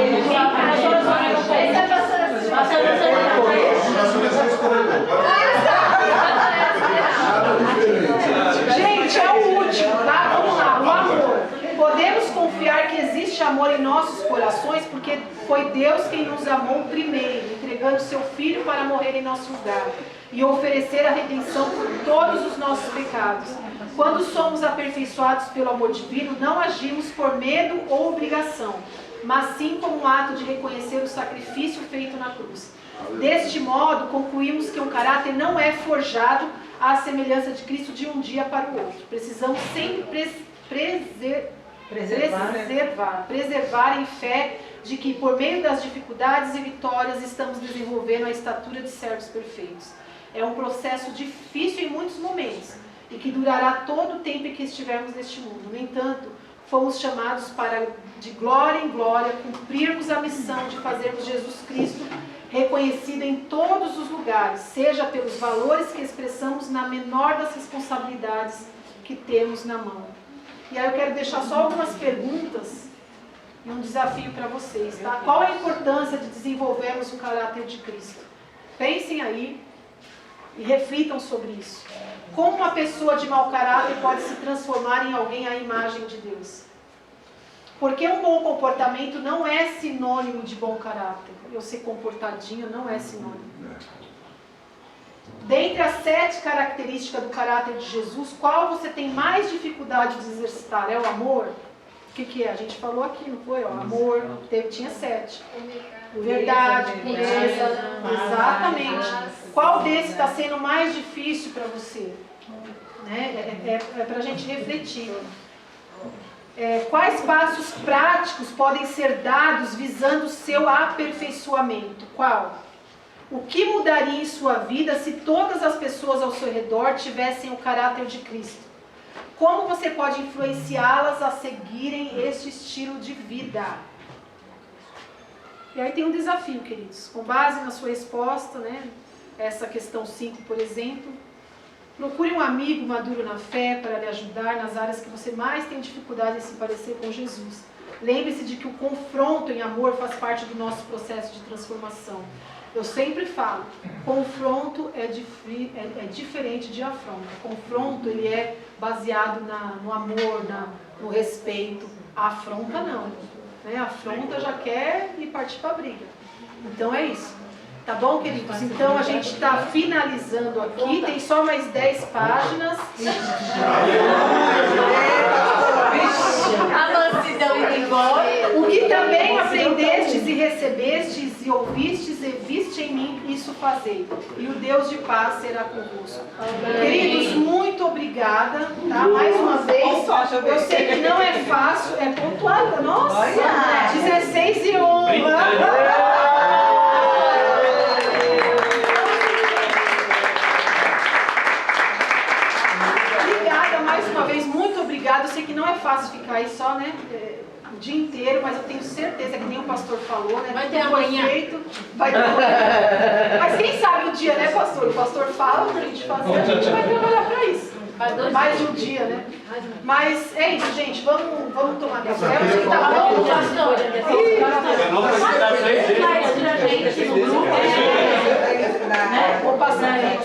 Gente, é o último, tá? Vamos lá, o amor. Podemos confiar que existe amor em nossos corações porque foi Deus quem nos amou primeiro, entregando seu Filho para morrer em nosso lugar e oferecer a redenção por todos os nossos pecados. Quando somos aperfeiçoados pelo amor divino, não agimos por medo ou obrigação, mas sim como um ato de reconhecer o sacrifício feito na cruz. Deste modo, concluímos que um caráter não é forjado à semelhança de Cristo de um dia para o outro. Precisamos sempre preservar em fé de que, por meio das dificuldades e vitórias, estamos desenvolvendo a estatura de servos perfeitos. É um processo difícil em muitos momentos e que durará todo o tempo em que estivermos neste mundo. No entanto, fomos chamados para, de glória em glória, cumprirmos a missão de fazermos Jesus Cristo reconhecido em todos os lugares, seja pelos valores que expressamos na menor das responsabilidades que temos na mão. E aí eu quero deixar só algumas perguntas e um desafio para vocês, tá? Qual a importância de desenvolvermos o caráter de Cristo? Pensem aí e reflitam sobre isso. Como uma pessoa de mau caráter pode se transformar em alguém à imagem de Deus? Porque um bom comportamento não é sinônimo de bom caráter. Eu ser comportadinho não é sinônimo. Dentre as 7 características do caráter de Jesus, qual você tem mais dificuldade de exercitar? É o amor? O que é? A gente falou aqui, não foi? Amor, tinha 7. Verdade, pureza, exatamente. Qual desses está sendo mais difícil para você? Né? É para a gente refletir. Quais passos práticos podem ser dados visando o seu aperfeiçoamento? Qual? O que mudaria em sua vida se todas as pessoas ao seu redor tivessem o caráter de Cristo? como você pode influenciá-las a seguirem este estilo de vida? E aí tem um desafio, queridos. Com base na sua resposta, né? Essa questão 5, por exemplo, procure um amigo maduro na fé para lhe ajudar nas áreas que você mais tem dificuldade em se parecer com Jesus. Lembre-se de que o confronto em amor faz parte do nosso processo de transformação. Eu sempre falo, confronto é diferente de afronta. Confronto ele é baseado no amor, no respeito. A afronta não. Né? A afronta já quer ir partir para a briga. Então é isso. Tá bom, queridos? Então a gente está finalizando aqui. Tem só mais 10 páginas. A mansidão indo embora. O que também aprendestes e recebestes e ouvistes e viste em mim, isso fazei. E o Deus de paz será convosco. Queridos, muito obrigada. Tá? Mais uma vez. Eu sei que não é fácil, é pontual. Nossa! 16:01. Mais uma vez, muito obrigada. Eu sei que não é fácil ficar aí só, né, o dia inteiro, mas eu tenho certeza que nem o pastor falou, né? Vai ter amanhã. Vai ter amanhã. Mas quem sabe o dia, né, pastor? O pastor fala pra gente fazer, a gente vai trabalhar pra isso. Mais de um dia, né? Mas é isso, gente. Vamos tomar café. Eu sei que tá bom, pastor. Vou passar aqui.